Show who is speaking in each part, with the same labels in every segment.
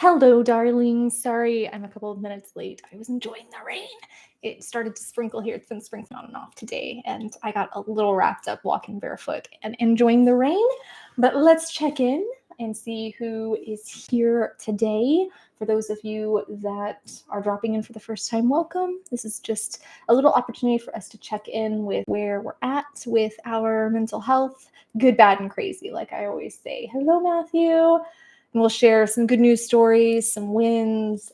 Speaker 1: Hello, darlings. Sorry, I'm a couple of minutes late. I was enjoying the rain. It started to sprinkle here. It's been sprinkling on and off today, and I got a little wrapped up walking barefoot and enjoying the rain. But let's check in and see who is here today. For those of you that are dropping in for the first time, welcome. This is just a little opportunity for us to check in with where we're at with our mental health, good, bad, and crazy, like I always say. Hello, Matthew. And we'll share some good news stories, some wins.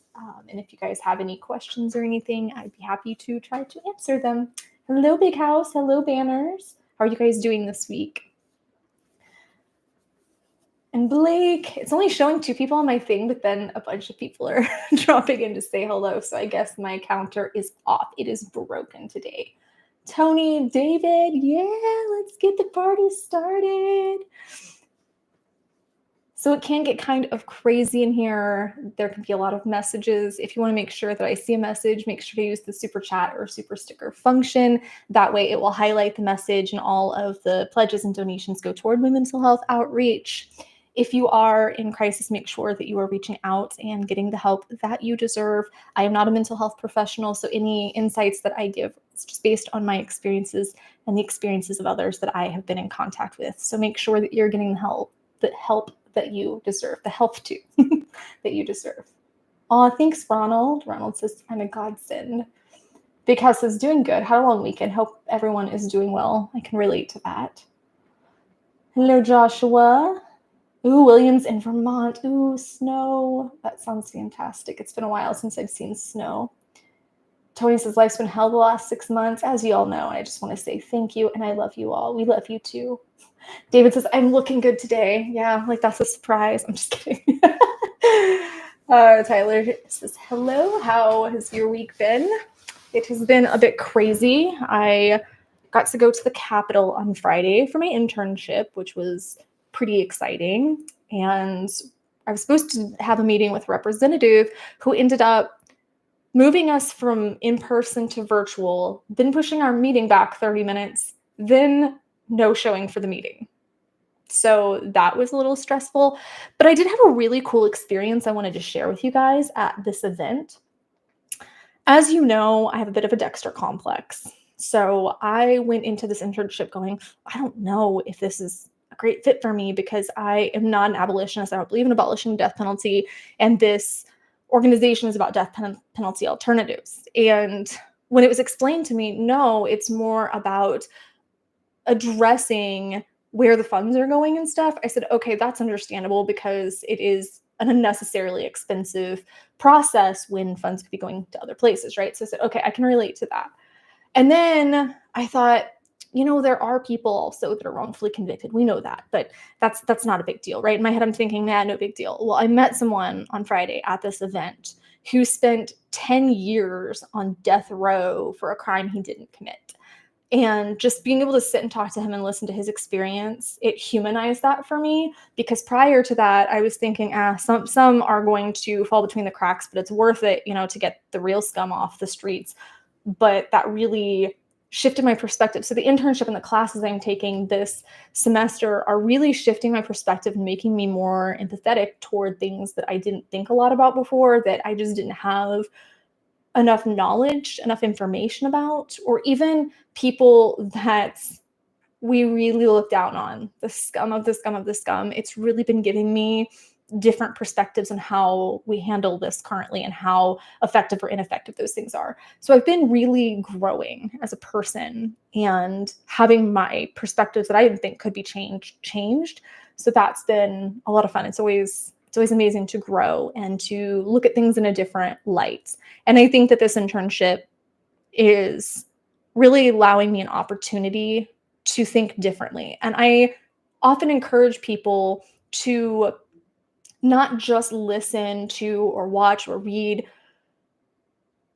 Speaker 1: And if you guys have any questions or anything, I'd be happy to try to answer them. Hello, Big House. Hello, Banners. How are you guys doing this week? And Blake, it's only showing 2 people on my thing, but then a bunch of people are dropping in to say hello. So I guess my counter is off. It is broken today. Tony, David, yeah, let's get the party started. So it can get kind of crazy in here. There can be a lot of messages. If you want to make sure that I see a message, make sure to use the super chat or super sticker function. That way it will highlight the message and all of the pledges and donations go toward my mental health outreach. If you are in crisis, make sure that you are reaching out and getting the help that you deserve. I am not a mental health professional, so any insights that I give is just based on my experiences and the experiences of others that I have been in contact with. So make sure that you're getting the help that you deserve, the help too that you deserve. Oh, thanks, Ronald. Ronald says, I'm a godsend. Big House is doing good. Had a long weekend. Hope everyone is doing well. I can relate to that. Hello, Joshua. Ooh, Williams in Vermont. Ooh, snow. That sounds fantastic. It's been a while since I've seen snow. Tony says, life's been hell the last 6 months, as you all know. I just want to say thank you, and I love you all. We love you too. David says, I'm looking good today. Yeah, like that's a surprise. I'm just kidding. Tyler says, hello. How has your week been? It has been a bit crazy. I got to go to the Capitol on Friday for my internship, which was pretty exciting. And I was supposed to have a meeting with a representative who ended up moving us from in-person to virtual, then pushing our meeting back 30 minutes, then no showing for the meeting. So that was a little stressful, but I did have a really cool experience I wanted to share with you guys at this event. As you know, I have a bit of a Dexter complex. So I went into this internship going, I don't know if this is a great fit for me because I am not an abolitionist. I don't believe in abolishing the death penalty. And this organization is about death penalty alternatives. And when it was explained to me, no, it's more about addressing where the funds are going and stuff, I said, okay, that's understandable because it is an unnecessarily expensive process when funds could be going to other places, right? So I said, okay, I can relate to that. And then I thought, there are people also that are wrongfully convicted. We know that, but that's not a big deal, right? In my head, I'm thinking, man, no big deal. Well, I met someone on Friday at this event who spent 10 years on death row for a crime he didn't commit. And just being able to sit and talk to him and listen to his experience, it humanized that for me. Because prior to that, I was thinking, some are going to fall between the cracks, but it's worth it, to get the real scum off the streets. But that really shifted my perspective. So the internship and the classes I'm taking this semester are really shifting my perspective and making me more empathetic toward things that I didn't think a lot about before, that I just didn't have enough knowledge, enough information about, or even people that we really look down on, the scum of the scum of the scum. It's really been giving me different perspectives on how we handle this currently and how effective or ineffective those things are. So I've been really growing as a person and having my perspectives that I didn't think could be changed. So that's been a lot of fun. It's always amazing to grow and to look at things in a different light. And I think that this internship is really allowing me an opportunity to think differently. And I often encourage people to not just listen to or watch or read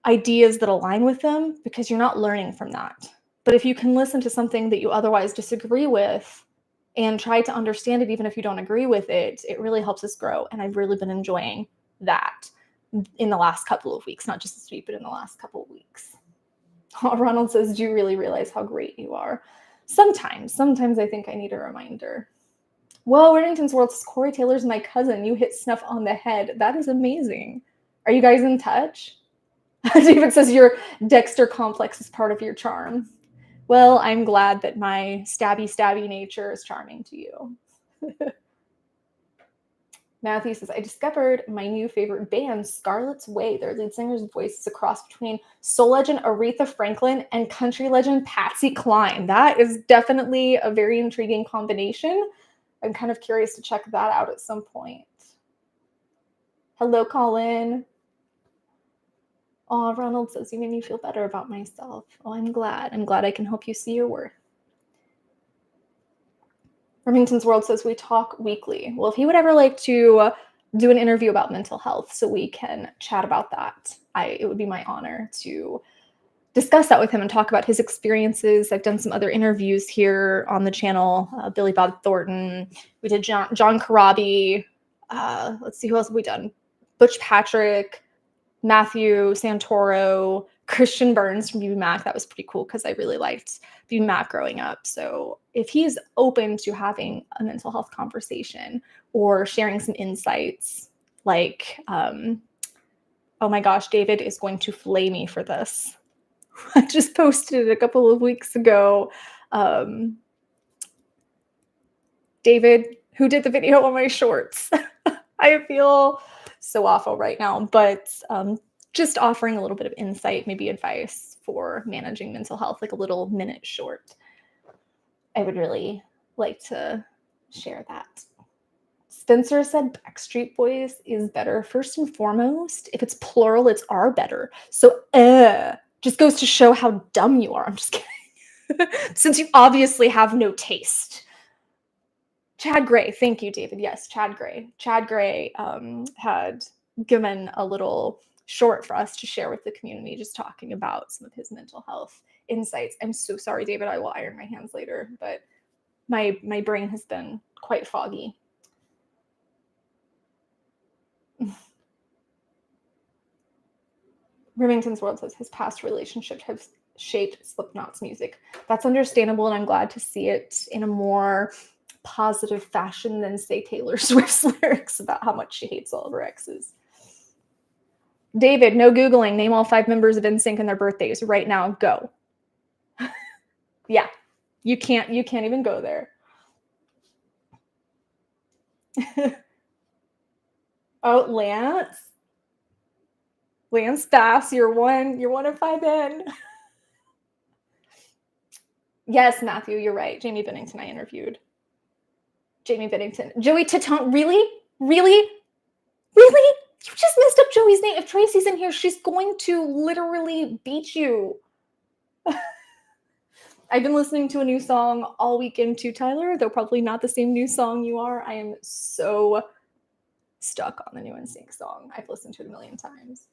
Speaker 1: ideas that align with them, because you're not learning from that. But if you can listen to something that you otherwise disagree with and try to understand it, even if you don't agree with it, it really helps us grow. And I've really been enjoying that in the last couple of weeks, not just this week, but in the last couple of weeks. Ronald says, do you really realize how great you are? Sometimes I think I need a reminder. Whoa, Remington's World says, Corey Taylor's my cousin. You hit Snuff on the head. That is amazing. Are you guys in touch? David says your Dexter complex is part of your charm. Well, I'm glad that my stabby nature is charming to you. Matthew says, I discovered my new favorite band, Scarlet's Way. Their lead singer's voice is a cross between soul legend Aretha Franklin and country legend Patsy Cline. That is definitely a very intriguing combination. I'm kind of curious to check that out at some point. Hello, Colin. Oh, Ronald says, you made me feel better about myself. Oh, I'm glad. I'm glad I can help you see your worth. Remington's World says, we talk weekly. Well, if he would ever like to do an interview about mental health so we can chat about that, it would be my honor to discuss that with him and talk about his experiences. I've done some other interviews here on the channel. Billy Bob Thornton. We did John Karabi. Let's see, who else have we done? Butch Patrick, Matthew Santoro, Christian Burns from BB Mac. That was pretty cool because I really liked BB Mac growing up. So if he's open to having a mental health conversation or sharing some insights, like, oh my gosh, David is going to flay me for this. I just posted it a couple of weeks ago. David, who did the video on my shorts. I feel so awful right now, but just offering a little bit of insight, maybe advice for managing mental health, like a little minute short. I would really like to share that. Spencer said Backstreet Boys is better. First and foremost, if it's plural, it's are better. So just goes to show how dumb you are. I'm just kidding. Since you obviously have no taste. Chad Gray, thank you, David. Yes, Chad Gray. Chad Gray had given a little short for us to share with the community, just talking about some of his mental health insights. I'm so sorry, David. I will iron my hands later, but my brain has been quite foggy. Remington's World says his past relationship has shaped Slipknot's music. That's understandable, and I'm glad to see it in a more positive fashion than, say, Taylor Swift's lyrics about how much she hates all of her exes. David, no Googling. Name all 5 members of NSYNC and their birthdays right now. Go. Yeah, you can't even go there. Oh, Lance Bass, you're one of 5 in. Yes, Matthew, you're right. Jamie Bennington I interviewed. Jamie Bennington. Joey Tatone, really? You just messed up Joey's name. If Tracy's in here, she's going to literally beat you. I've been listening to a new song all weekend too, Tyler, though probably not the same new song you are. I am so stuck on the new NSYNC song. I've listened to it a million times.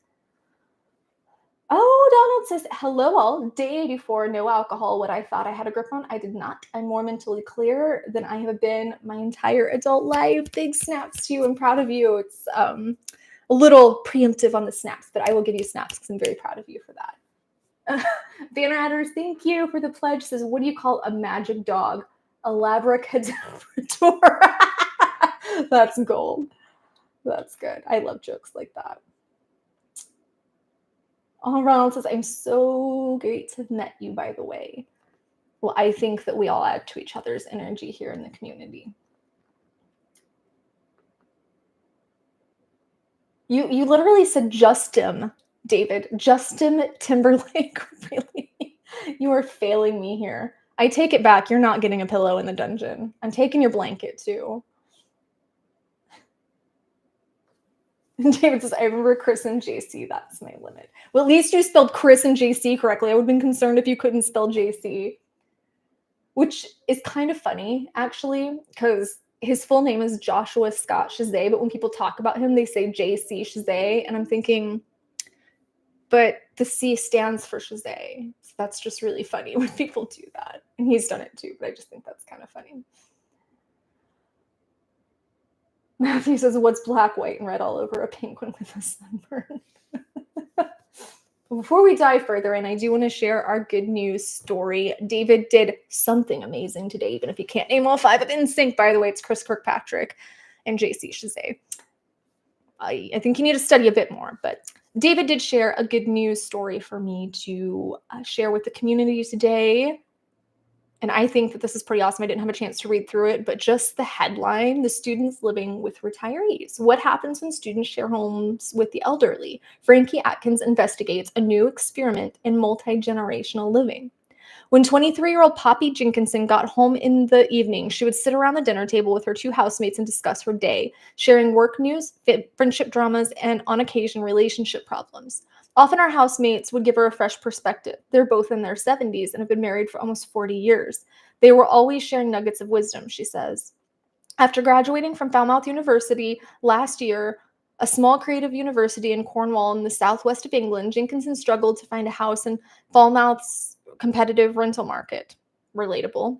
Speaker 1: Oh, Donald says, hello all. Day 84, no alcohol. What I thought I had a grip on, I did not. I'm more mentally clear than I have been my entire adult life. Big snaps to you. I'm proud of you. It's a little preemptive on the snaps, but I will give you snaps because I'm very proud of you for that. Banner Adders, thank you for the pledge. Says, what do you call a magic dog? A labracadabrador. That's gold. That's good. I love jokes like that. Oh, Ronald says, I'm so great to have met you, by the way. Well, I think that we all add to each other's energy here in the community. You literally said Justin, David. Justin Timberlake. Really? You are failing me here. I take it back. You're not getting a pillow in the dungeon. I'm taking your blanket, too. David says, I remember Chris and JC. That's my limit. Well, at least you spelled Chris and JC correctly. I would have been concerned if you couldn't spell JC. Which is kind of funny, actually, because his full name is Joshua Scott Shazay, but when people talk about him, they say JC Shazay, and I'm thinking, but the C stands for Shazay. So that's just really funny when people do that. And he's done it too, but I just think that's kind of funny. Matthew says, what's black, white, and red all over a penguin with a sunburn? Before we dive further in, I do want to share our good news story. David did something amazing today, even if you can't name all 5 of NSYNC. By the way, it's Chris Kirkpatrick and JC Chazet. I think you need to study a bit more, but David did share a good news story for me to share with the community today. And I think that this is pretty awesome. I didn't have a chance to read through it, but just the headline, the students living with retirees. What happens when students share homes with the elderly? Frankie Atkins investigates a new experiment in multi-generational living. When 23-year-old Poppy Jenkinson got home in the evening, she would sit around the dinner table with her 2 housemates and discuss her day, sharing work news, friendship dramas, and on occasion relationship problems. Often our housemates would give her a fresh perspective. They're both in their 70s and have been married for almost 40 years. They were always sharing nuggets of wisdom, she says. After graduating from Falmouth University last year, a small creative university in Cornwall in the southwest of England, Jenkinson struggled to find a house in Falmouth's competitive rental market. Relatable.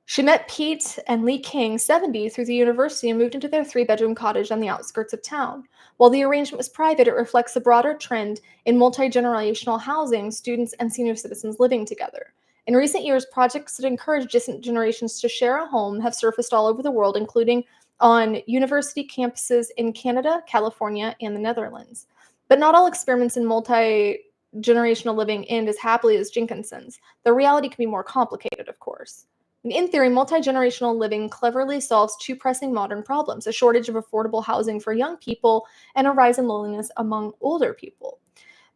Speaker 1: She met Pete and Lee King, 70, through the university and moved into their 3-bedroom cottage on the outskirts of town. While the arrangement was private, it reflects a broader trend in multi-generational housing, students and senior citizens living together. In recent years, projects that encourage distant generations to share a home have surfaced all over the world, including on university campuses in Canada, California, and the Netherlands. But not all experiments in multi-generational living end as happily as Jenkinson's. The reality can be more complicated, of course. In theory, multi-generational living cleverly solves 2 pressing modern problems: a shortage of affordable housing for young people and a rise in loneliness among older people.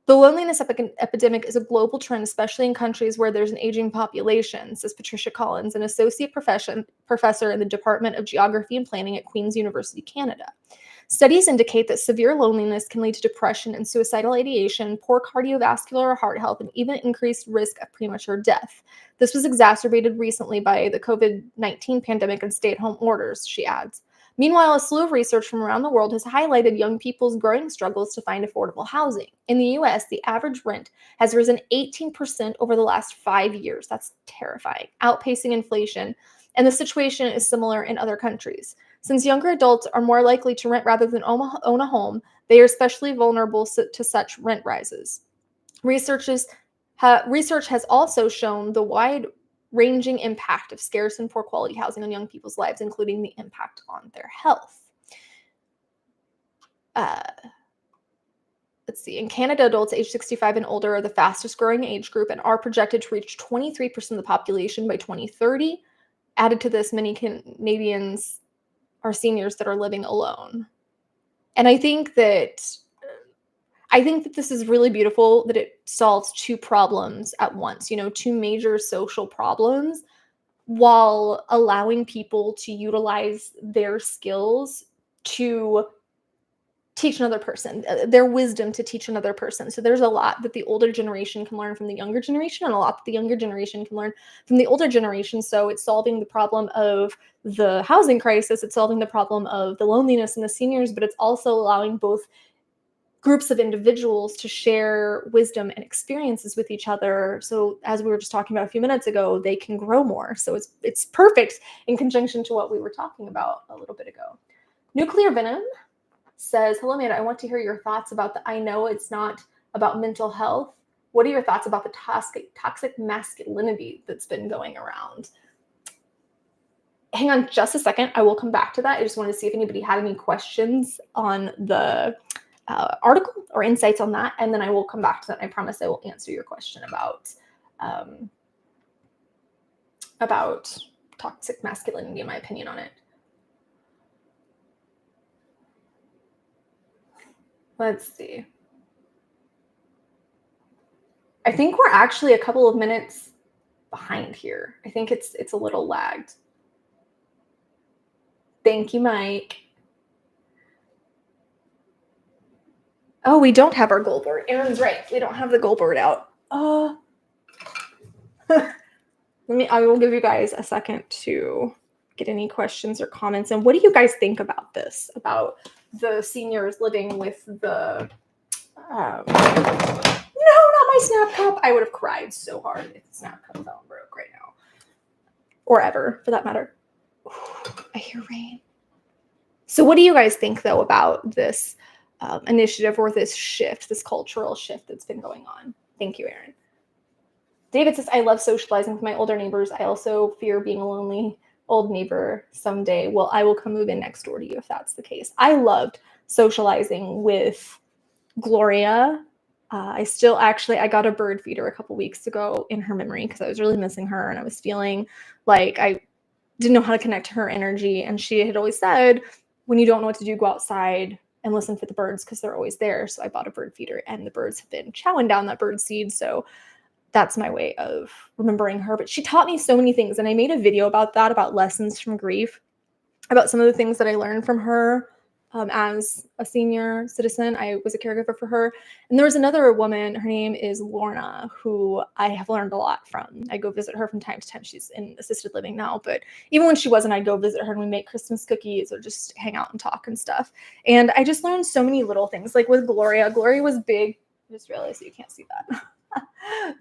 Speaker 1: The loneliness epidemic is a global trend, especially in countries where there's an aging population, says Patricia Collins, an associate professor in the Department of Geography and Planning at Queen's University, Canada. Studies indicate that severe loneliness can lead to depression and suicidal ideation, poor cardiovascular or heart health, and even increased risk of premature death. This was exacerbated recently by the COVID-19 pandemic and stay-at-home orders, she adds. Meanwhile, a slew of research from around the world has highlighted young people's growing struggles to find affordable housing. In the US, the average rent has risen 18% over the last 5 years. That's terrifying, outpacing inflation. And the situation is similar in other countries. Since younger adults are more likely to rent rather than own a home, they are especially vulnerable to such rent rises. Research has also shown the wide-ranging impact of scarce and poor quality housing on young people's lives, including the impact on their health. Let's see. In Canada, adults age 65 and older are the fastest growing age group and are projected to reach 23% of the population by 2030. Added to this, many Canadians are seniors that are living alone. And I think that this is really beautiful that it solves 2 problems at once, 2 major social problems, while allowing people to utilize their skills to teach another person, their wisdom to teach another person. So there's a lot that the older generation can learn from the younger generation, and a lot that the younger generation can learn from the older generation. So it's solving the problem of the housing crisis, it's solving the problem of the loneliness in the seniors, but it's also allowing both groups of individuals to share wisdom and experiences with each other. So as we were just talking about a few minutes ago, they can grow more. So it's perfect in conjunction to what we were talking about a little bit ago. Nuclear Venom says, hello, Amanda, I want to hear your thoughts about I know it's not about mental health. What are your thoughts about the toxic masculinity that's been going around? Hang on just a second. I will come back to that. I just wanted to see if anybody had any questions on the article or insights on that, and then I will come back to that. I promise I will answer your question about toxic masculinity and my opinion on it. Let's see. I think we're actually a couple of minutes behind here. I think it's a little lagged. Thank you, Mike. Oh, we don't have our goal bird. Aaron's right. We don't have the goal bird out. I will give you guys a second to get any questions or comments. And what do you guys think about this? About the seniors living with the no, not my snap cup. I would have cried so hard if the snap cup fell and broke right now. Or ever, for that matter. Ooh, I hear rain. So what do you guys think, though, about this initiative or this shift, this cultural shift that's been going on. Thank you, Erin. David says, I love socializing with my older neighbors. I also fear being a lonely old neighbor someday. Well, I will come move in next door to you if that's the case. I loved socializing with Gloria. I got a bird feeder a couple weeks ago in her memory because I was really missing her and I was feeling like I didn't know how to connect to her energy. And she had always said, when you don't know what to do, go outside and listen for the birds because they're always there. So I bought a bird feeder and the birds have been chowing down that bird seed. So that's my way of remembering her. But she taught me so many things. And I made a video about that, about lessons from grief, about some of the things that I learned from her as a senior citizen. I was a caregiver for her. And there was another woman, her name is Lorna, who I have learned a lot from. I go visit her from time to time. She's in assisted living now, but even when she wasn't, I'd go visit her and we make Christmas cookies or just hang out and talk and stuff. And I just learned so many little things. Like with Gloria was big. I just realized that you can't see that.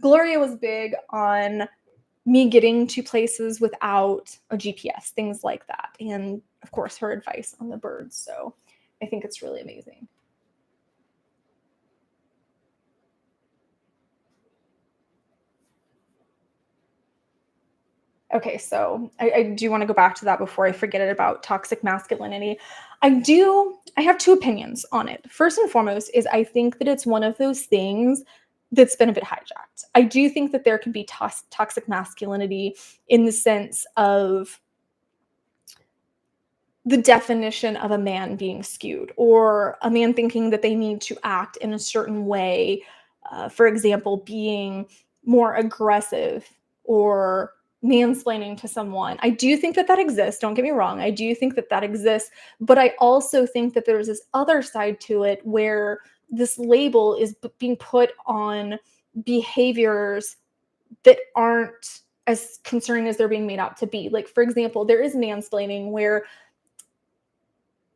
Speaker 1: Gloria was big on me getting to places without a GPS, things like that. And of course, her advice on the birds. So I think it's really amazing. Okay, so I do want to go back to that before I forget it about toxic masculinity. I have two opinions on it. First and foremost is I think that it's one of those things that's been a bit hijacked. I do think that there can be toxic masculinity in the sense of the definition of a man being skewed or a man thinking that they need to act in a certain way. For example, being more aggressive or mansplaining to someone. I do think that exists. Don't get me wrong. I do think that exists. But I also think that there's this other side to it where this label is being put on behaviors that aren't as concerning as they're being made out to be. Like, for example, there is mansplaining where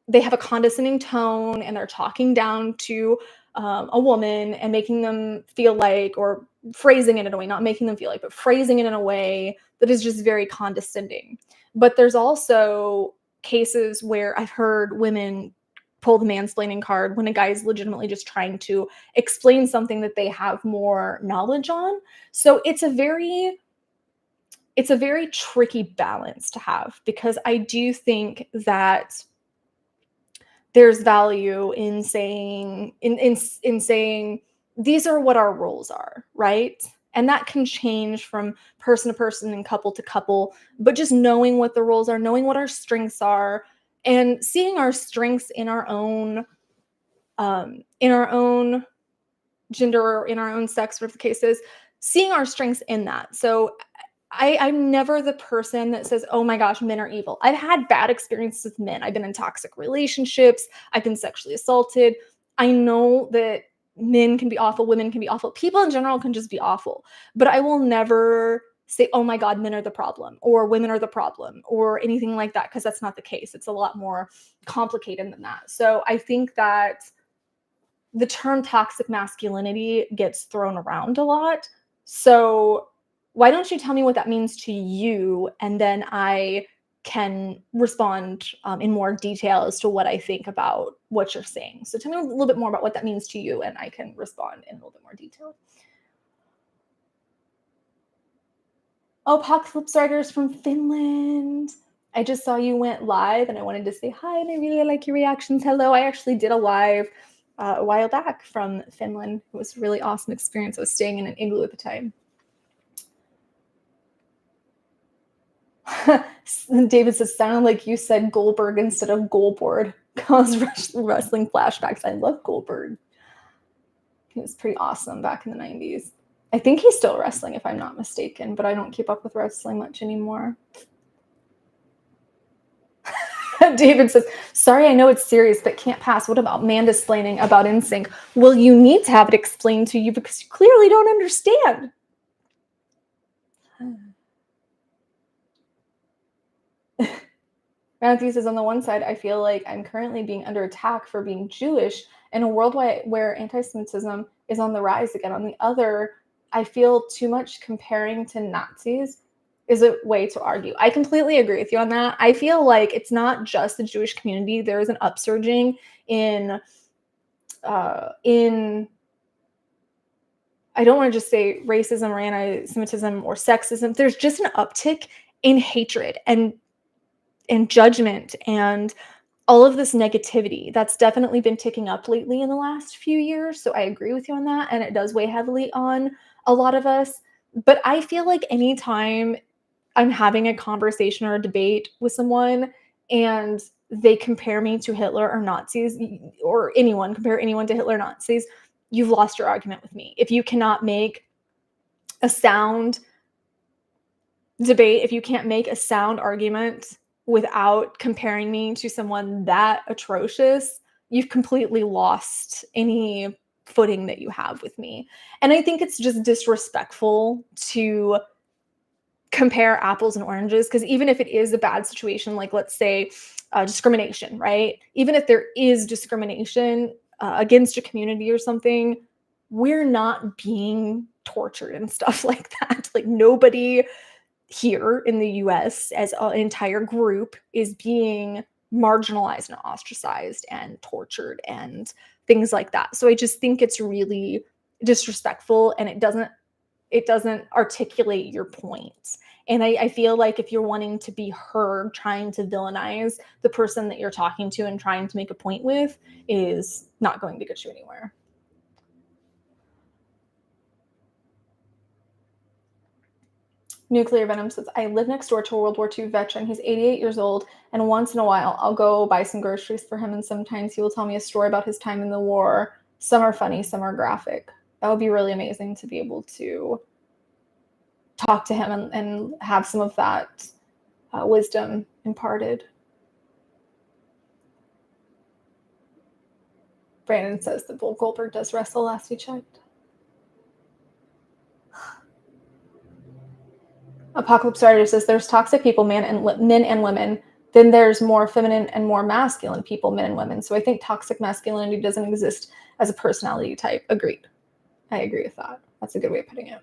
Speaker 1: they have a condescending tone and they're talking down to a woman and making them feel like, or phrasing it in a way, not making them feel like, but phrasing it in a way that is just very condescending. But there's also cases where I've heard women pull the mansplaining card when a guy is legitimately just trying to explain something that they have more knowledge on. So it's a very tricky balance to have, because I do think that there's value in saying saying these are what our roles are, right? And that can change from person to person and couple to couple, but just knowing what the roles are, knowing what our strengths are, and seeing our strengths in our own gender or in our own sex, whatever the case is, seeing our strengths in that. So I'm never the person that says, oh my gosh, men are evil. I've had bad experiences with men. I've been in toxic relationships. I've been sexually assaulted. I know that men can be awful. Women can be awful. People in general can just be awful. But I will never say, oh my God, men are the problem or women are the problem or anything like that, because that's not the case. It's a lot more complicated than that. So I think that the term toxic masculinity gets thrown around a lot. So why don't you tell me what that means to you? And then I can respond in more detail as to what I think about what you're saying. So tell me a little bit more about what that means to you, and I can respond in a little bit more detail. Oh, Apocalypse Riders from Finland. I just saw you went live and I wanted to say hi, and I really like your reactions. Hello. I actually did a live a while back from Finland. It was a really awesome experience. I was staying in an igloo at the time. David says, sounded like you said Goldberg instead of Goldboard. Cause wrestling flashbacks. I love Goldberg. He was pretty awesome back in the 90s. I think he's still wrestling, if I'm not mistaken, but I don't keep up with wrestling much anymore. David says, sorry, I know it's serious, but can't pass. What about mansplaining about NSYNC? Well, you need to have it explained to you because you clearly don't understand. Matthew says, on the one side, I feel like I'm currently being under attack for being Jewish in a world where anti-Semitism is on the rise again. On the other, I feel too much comparing to Nazis is a way to argue. I completely agree with you on that. I feel like it's not just the Jewish community. There is an upsurging in in, I don't want to just say racism or anti-Semitism or sexism. There's just an uptick in hatred and judgment and all of this negativity that's definitely been ticking up lately in the last few years. So I agree with you on that. And it does weigh heavily on a lot of us. But I feel like anytime I'm having a conversation or a debate with someone and they compare me to Hitler or Nazis, or anyone compare anyone to Hitler or Nazis, you've lost your argument with me. If you cannot make a sound debate, if you can't make a sound argument without comparing me to someone that atrocious, you've completely lost any footing that you have with me. And I think it's just disrespectful to compare apples and oranges, because even if it is a bad situation, like let's say discrimination, right? Even if there is discrimination against a community or something, we're not being tortured and stuff like that. Like nobody here in the US as an entire group is being marginalized and ostracized and tortured and things like that. So I just think it's really disrespectful, and it doesn't articulate your point. And I feel like if you're wanting to be heard, trying to villainize the person that you're talking to and trying to make a point with is not going to get you anywhere. Nuclear Venom says, I live next door to a World War II veteran. He's 88 years old, and once in a while I'll go buy some groceries for him, and sometimes he will tell me a story about his time in the war. Some are funny, some are graphic. That would be really amazing to be able to talk to him and have some of that wisdom imparted. Brandon says that Bull Goldberg does wrestle last we checked. Apocalypse Rider says there's toxic people, men and women. Then there's more feminine and more masculine people, men and women. So I think toxic masculinity doesn't exist as a personality type. Agreed. I agree with that. That's a good way of putting it.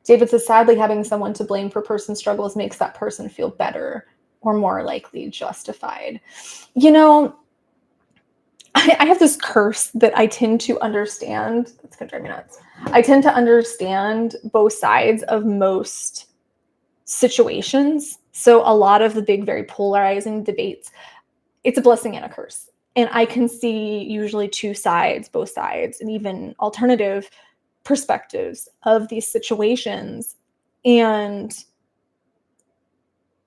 Speaker 1: David says, sadly, having someone to blame for person's struggles makes that person feel better or more likely justified. You know, I have this curse that I tend to understand. It's going to drive me nuts. I tend to understand both sides of most situations. So a lot of the big, very polarizing debates, it's a blessing and a curse. And I can see usually two sides, both sides, and even alternative perspectives of these situations. And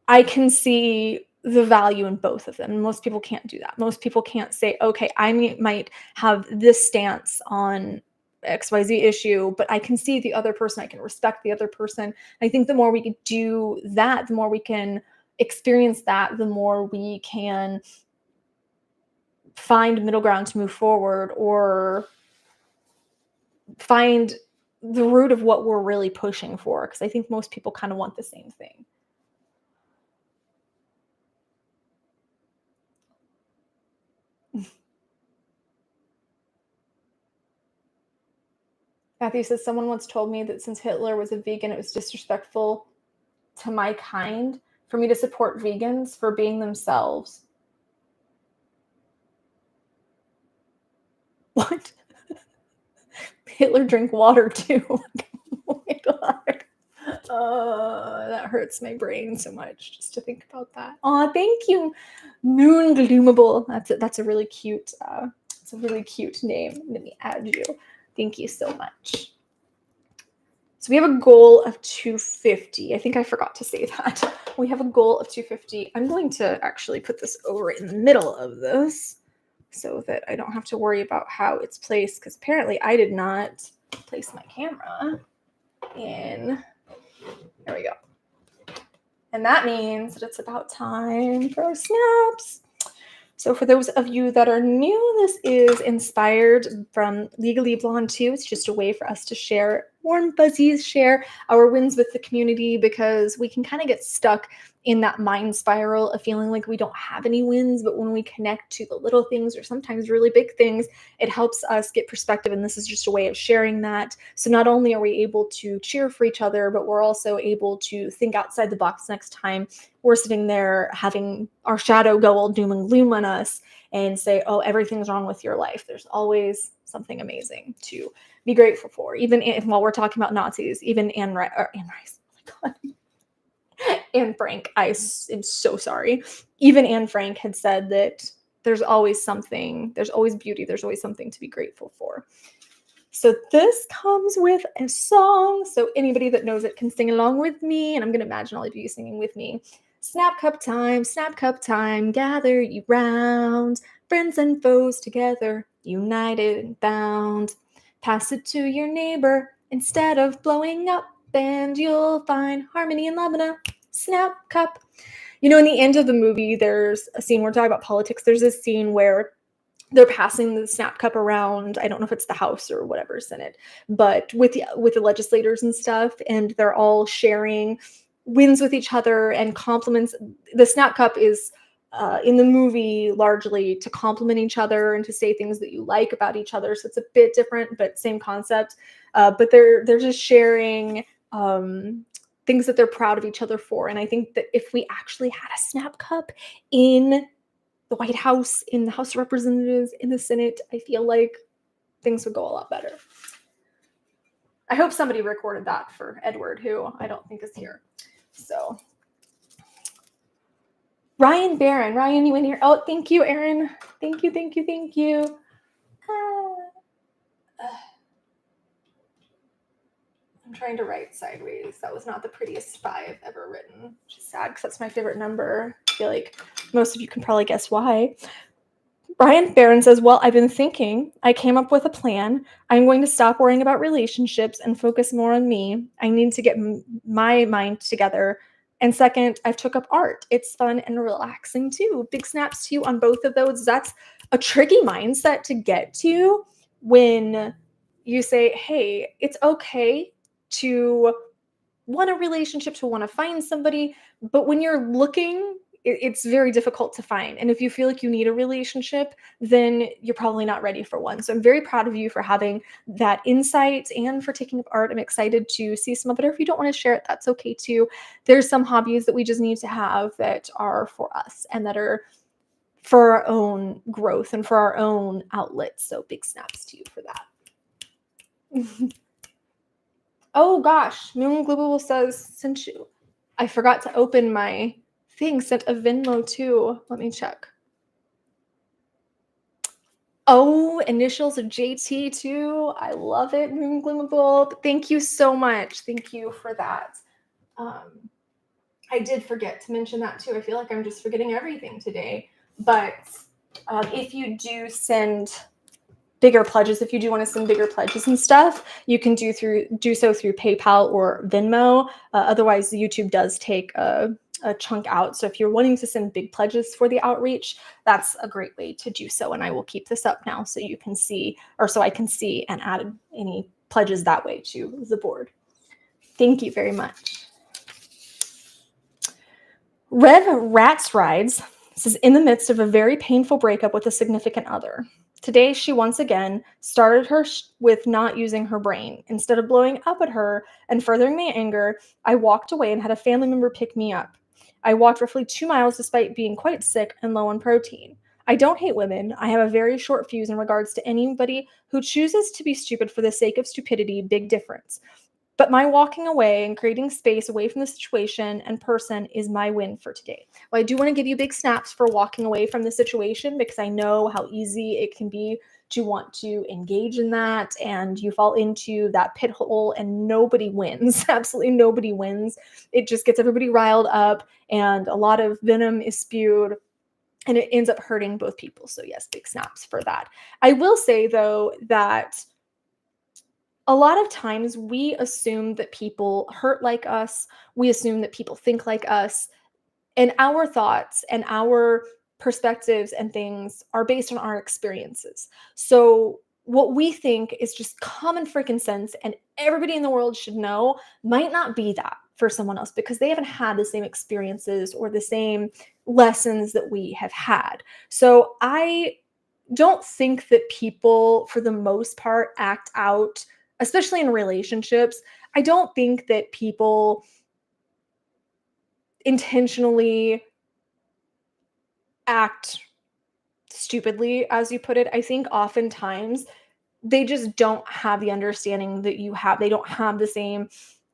Speaker 1: I can see the value in both of them. Most people can't do that. Most people can't say, okay, I might have this stance on XYZ issue, but I can see the other person. I can respect the other person. I think the more we can do that, the more we can experience that, the more we can find middle ground to move forward or find the root of what we're really pushing for. Because I think most people kind of want the same thing. Matthew says, someone once told me that since Hitler was a vegan, it was disrespectful to my kind for me to support vegans for being themselves. What? Hitler drank water too. Oh my God. That hurts my brain so much just to think about that. Oh, thank you, Noon Gloomable. That's a really cute. It's a really cute name. Let me add you. Thank you so much. So we have a goal of 250. I think I forgot to say that. We have a goal of 250. I'm going to actually put this over in the middle of this so that I don't have to worry about how it's placed, because apparently I did not place my camera in. There we go. And that means that it's about time for snaps. So for those of you that are new, this is inspired from Legally Blonde 2. It's just a way for us to share warm fuzzies, share our wins with the community, because we can kind of get stuck in that mind spiral of feeling like we don't have any wins. But when we connect to the little things or sometimes really big things, it helps us get perspective. And this is just a way of sharing that. So not only are we able to cheer for each other, but we're also able to think outside the box next time we're sitting there having our shadow go all doom and gloom on us and say, oh, everything's wrong with your life. There's always something amazing to be grateful for. Even while we're talking about Nazis, even Anne Rice, oh my God, Anne Frank, am so sorry. Even Anne Frank had said that there's always beauty, there's always something to be grateful for. So this comes with a song. So anybody that knows it can sing along with me. And I'm going to imagine all of you singing with me. Snap cup time, gather ye round, friends and foes together, united and bound. Pass it to your neighbor instead of blowing up, and you'll find harmony and love in a snap cup. You know, in the end of the movie, there's a scene, we're talking about politics, there's this scene where they're passing the snap cup around. I don't know if it's the House or whatever, Senate, but with the legislators and stuff, and they're all sharing wins with each other and compliments. The snap cup is in the movie largely to compliment each other and to say things that you like about each other. So it's a bit different, but same concept. But they're just sharing things that they're proud of each other for. And I think that if we actually had a snap cup in the White House, in the House of Representatives, in the Senate, I feel like things would go a lot better. I hope somebody recorded that for Edward, who I don't think is here. So, Ryan Barron. Ryan, you in here? Oh, thank you, Aaron. Thank you. I'm trying to write sideways. That was not the prettiest 5 I've ever written, which is sad because that's my favorite number. I feel like most of you can probably guess why. Brian Barron says, well, I've been thinking. I came up with a plan. I'm going to stop worrying about relationships and focus more on me. I need to get my mind together. And second, I've took up art. It's fun and relaxing too. Big snaps to you on both of those. That's a tricky mindset to get to when you say, hey, it's okay to want a relationship, to want to find somebody. But when you're looking, it's very difficult to find. And if you feel like you need a relationship, then you're probably not ready for one. So I'm very proud of you for having that insight and for taking up art. I'm excited to see some of it. Or if you don't want to share it, that's okay too. There's some hobbies that we just need to have that are for us and that are for our own growth and for our own outlets. So big snaps to you for that. Oh gosh, Moon Global says, since you, I forgot to open my thing, sent a Venmo too. Let me check. Oh, initials of JT too. I love it, Moon Gloomable. Thank you so much. Thank you for that. I did forget to mention that too. I feel like I'm just forgetting everything today. But if you do send bigger pledges, if you do want to send bigger pledges and stuff, you can do so through PayPal or Venmo. Otherwise, YouTube does take a chunk out. So if you're wanting to send big pledges for the outreach, that's a great way to do so. And I will keep this up now so you can see, or so I can see and add any pledges that way to the board. Thank you very much. Rev Rats Rides says, in the midst of a very painful breakup with a significant other. Today, she once again started her with not using her brain. Instead of blowing up at her and furthering my anger, I walked away and had a family member pick me up. I walked roughly 2 miles despite being quite sick and low on protein. I don't hate women. I have a very short fuse in regards to anybody who chooses to be stupid for the sake of stupidity. Big difference. But my walking away and creating space away from the situation and person is my win for today. Well, I do want to give you big snaps for walking away from the situation because I know how easy it can be to want to engage in that, and you fall into that pit hole and nobody wins. Absolutely nobody wins. It just gets everybody riled up and a lot of venom is spewed and it ends up hurting both people. So yes, big snaps for that. I will say though that a lot of times we assume that people hurt like us. We assume that people think like us. And our thoughts and our perspectives and things are based on our experiences. So what we think is just common freaking sense and everybody in the world should know might not be that for someone else because they haven't had the same experiences or the same lessons that we have had. So I don't think that people, for the most part, act out, especially in relationships. I don't think that people intentionally act stupidly, as you put it. I think oftentimes they just don't have the understanding that you have. They don't have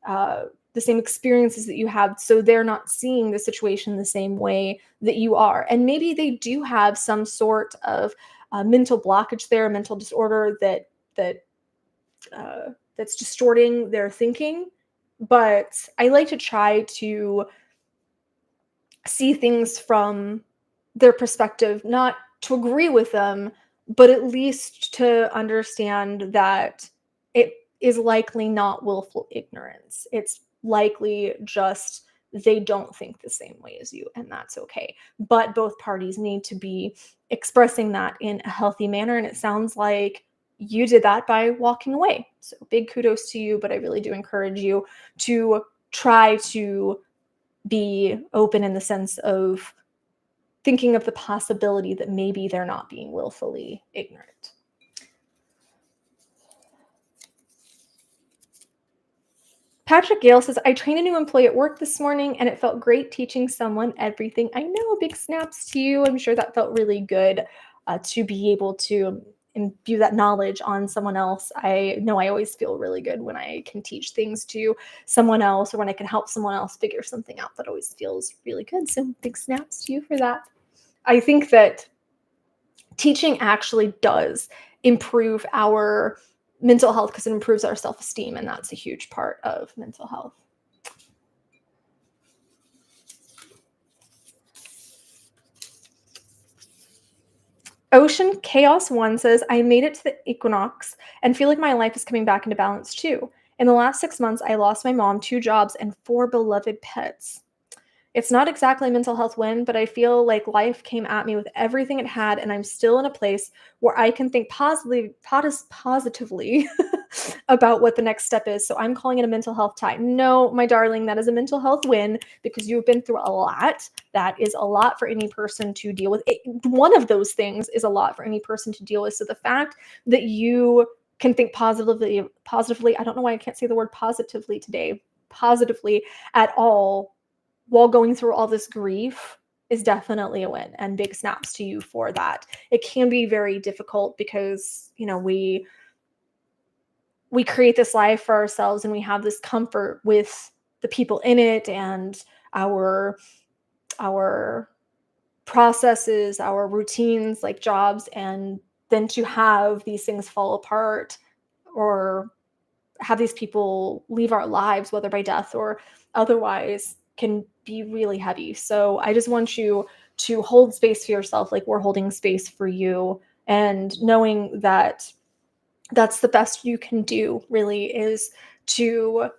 Speaker 1: uh, the same experiences that you have, so they're not seeing the situation the same way that you are. And maybe they do have some sort of mental blockage there, a mental disorder that's distorting their thinking. But I like to try to see things from their perspective, not to agree with them, but at least to understand that it is likely not willful ignorance. It's likely just they don't think the same way as you, and that's okay. But both parties need to be expressing that in a healthy manner. And it sounds like you did that by walking away. So big kudos to you, but I really do encourage you to try to be open in the sense of thinking of the possibility that maybe they're not being willfully ignorant. Patrick Gale says, I trained a new employee at work this morning and it felt great teaching someone everything I know. Big snaps to you. I'm sure that felt really good to be able to imbue that knowledge on someone else. I know I always feel really good when I can teach things to someone else or when I can help someone else figure something out. That always feels really good. So big snaps to you for that. I think that teaching actually does improve our mental health because it improves our self-esteem, and that's a huge part of mental health. Ocean Chaos 1 says, I made it to the equinox and feel like my life is coming back into balance too. In the last 6 months, I lost my mom, 2 jobs, and 4 beloved pets. It's not exactly a mental health win, but I feel like life came at me with everything it had, and I'm still in a place where I can think positively about what the next step is. So I'm calling it a mental health tie. No, my darling, that is a mental health win because you've been through a lot. That is a lot for any person to deal with. One of those things is a lot for any person to deal with. So the fact that you can think positively, I don't know why I can't say the word positively today, positively at all, while going through all this grief is definitely a win, and big snaps to you for that. It can be very difficult because, we create this life for ourselves and we have this comfort with the people in it and our processes, our routines like jobs, and then to have these things fall apart or have these people leave our lives, whether by death or otherwise, can be really heavy. So I just want you to hold space for yourself like we're holding space for you, and knowing that that's the best you can do really is to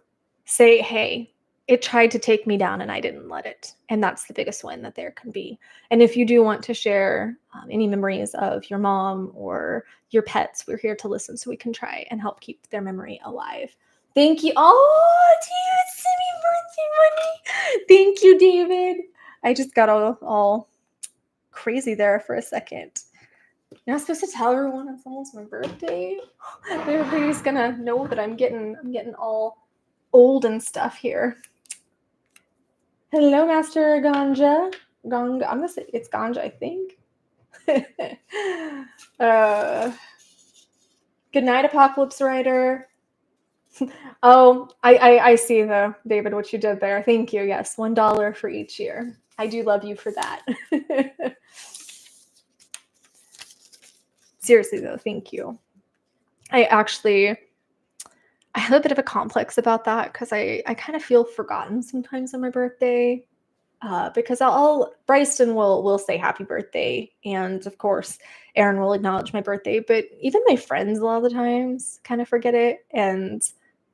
Speaker 1: say, hey, it tried to take me down and I didn't let it. And that's the biggest win that there can be. And if you do want to share any memories of your mom or your pets, we're here to listen so we can try and help keep their memory alive. Thank you. Oh, David, send me birthday money. Thank you, David. I just got all crazy there for a second. You're not supposed to tell everyone it's almost my birthday. Everybody's gonna know that I'm getting all old and stuff here. Hello, Master Ganja. I'm gonna say it's Ganja, I think. Good night, Apocalypse Rider. Oh, I see though, David, what you did there. Thank you. Yes, $1 for each year. I do love you for that. Seriously though, thank you. I have a bit of a complex about that because I kind of feel forgotten sometimes on my birthday. Because Bryson will say happy birthday, and of course Aaron will acknowledge my birthday, but even my friends a lot of the times kind of forget it, and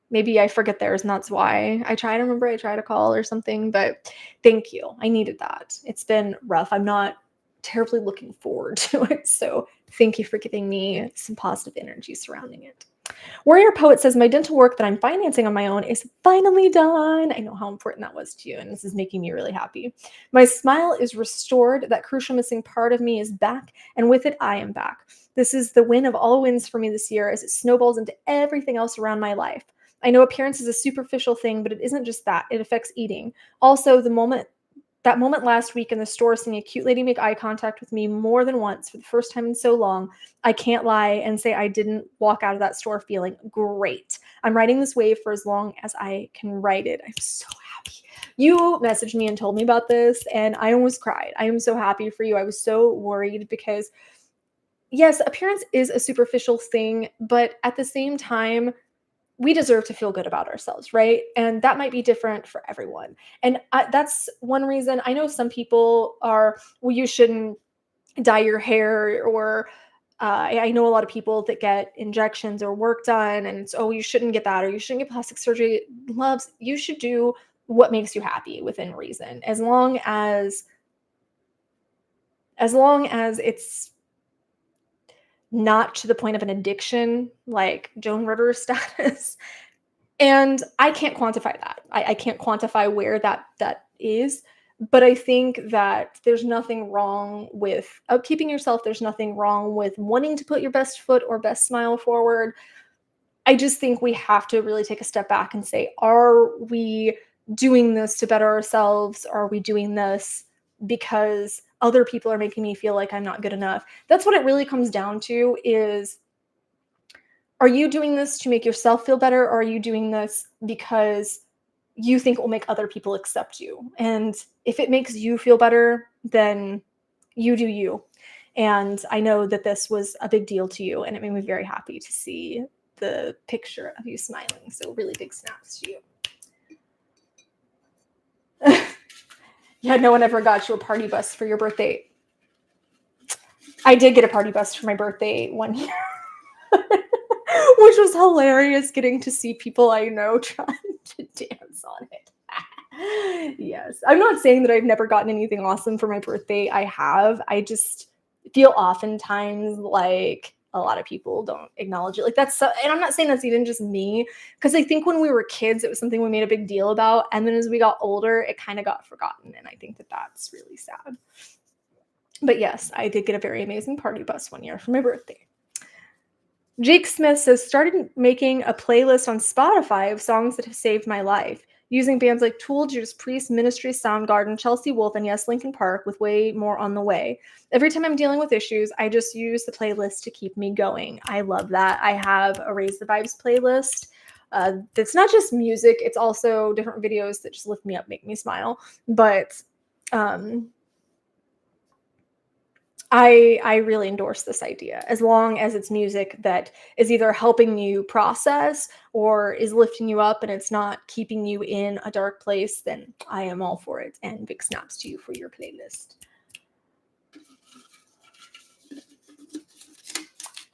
Speaker 1: maybe I forget theirs, and that's why I try to remember, I try to call or something. But thank you, I needed that. It's been rough. I'm not terribly looking forward to it. So thank you for giving me some positive energy surrounding it. Warrior Poet says, my dental work that I'm financing on my own is finally done. I know how important that was to you, and this is making me really happy. My smile is restored. That crucial missing part of me is back, and with it, I am back. This is the win of all wins for me this year as it snowballs into everything else around my life. I know appearance is a superficial thing, but it isn't just that. It affects eating. Also, that moment last week in the store, seeing a cute lady make eye contact with me more than once for the first time in so long, I can't lie and say I didn't walk out of that store feeling great. I'm riding this wave for as long as I can ride it. I'm so happy. You messaged me and told me about this, and I almost cried. I am so happy for you. I was so worried because, yes, appearance is a superficial thing, but at the same time, we deserve to feel good about ourselves, right? And that might be different for everyone. And that's one reason I know some people are, well, you shouldn't dye your hair, or I know a lot of people that get injections or work done, and it's, oh, you shouldn't get that, or you shouldn't get plastic surgery. Loves, you should do what makes you happy within reason, as long as it's not to the point of an addiction, like Joan Ritter status. And I can't quantify that. I can't quantify where that is, but I think that there's nothing wrong with upkeeping yourself. There's nothing wrong with wanting to put your best foot or best smile forward. I just think we have to really take a step back and say, are we doing this to better ourselves? Are we doing this because other people are making me feel like I'm not good enough? That's what it really comes down to is, are you doing this to make yourself feel better, or are you doing this because you think it will make other people accept you? And if it makes you feel better, then you do you. And I know that this was a big deal to you, and it made me very happy to see the picture of you smiling. So really big snaps to you. Yeah, no one ever got you a party bus for your birthday. I did get a party bus for my birthday one year. Which was hilarious, getting to see people I know trying to dance on it. Yes. I'm not saying that I've never gotten anything awesome for my birthday. I have. I just feel oftentimes like a lot of people don't acknowledge it. Like that's so, and I'm not saying that's even just me, because I think when we were kids, it was something we made a big deal about. And then as we got older, it kind of got forgotten. And I think that that's really sad. But yes, I did get a very amazing party bus one year for my birthday. Jake Smith says, started making a playlist on Spotify of songs that have saved my life, using bands like Tool, Judas Priest, Ministry, Soundgarden, Chelsea Wolfe, and yes, Linkin Park, with way more on the way. Every time I'm dealing with issues, I just use the playlist to keep me going. I love that. I have a Raise the Vibes playlist. That's not just music, it's also different videos that just lift me up, make me smile. But I really endorse this idea. As long as it's music that is either helping you process or is lifting you up and it's not keeping you in a dark place, then I am all for it. And big snaps to you for your playlist.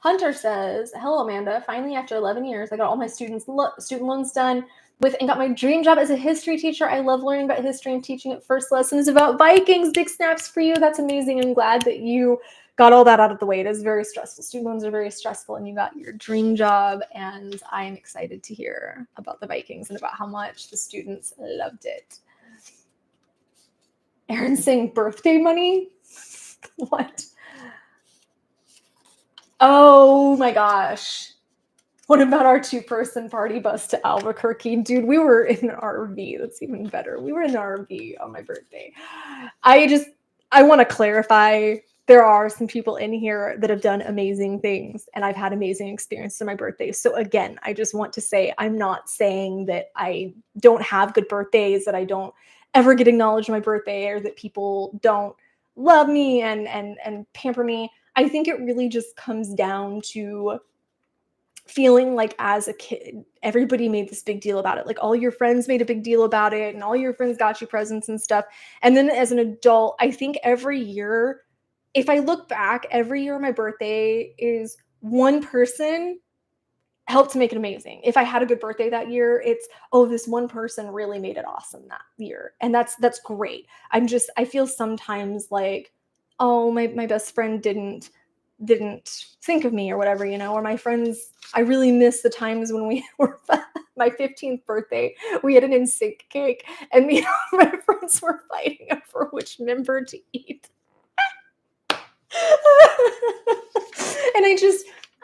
Speaker 1: Hunter says, hello, Amanda. Finally, after 11 years, I got all my student loans done and got my dream job as a history teacher. I love learning about history and teaching it. First lesson is about Vikings. Big snaps for you. That's amazing. I'm glad that you got all that out of the way. It is very stressful. Student loans are very stressful, and you got your dream job. And I am excited to hear about the Vikings and about how much the students loved it. Aaron's saying birthday money? What? Oh my gosh. What about our 2-person party bus to Albuquerque? Dude, we were in an RV. That's even better. We were in an RV on my birthday. I want to clarify, there are some people in here that have done amazing things, and I've had amazing experiences on my birthday. So again, I just want to say, I'm not saying that I don't have good birthdays, that I don't ever get acknowledged on my birthday, or that people don't love me and pamper me. I think it really just comes down to feeling like as a kid, everybody made this big deal about it. Like all your friends made a big deal about it, and all your friends got you presents and stuff. And then as an adult, I think every year, if I look back, every year my birthday is one person helped to make it amazing. If I had a good birthday that year, it's, oh, this one person really made it awesome that year. And that's great. I feel sometimes like oh, my best friend didn't think of me or whatever, or my friends, I really miss the times when we were my 15th birthday, we had an in-sync cake, and me and my friends were fighting over which member to eat. And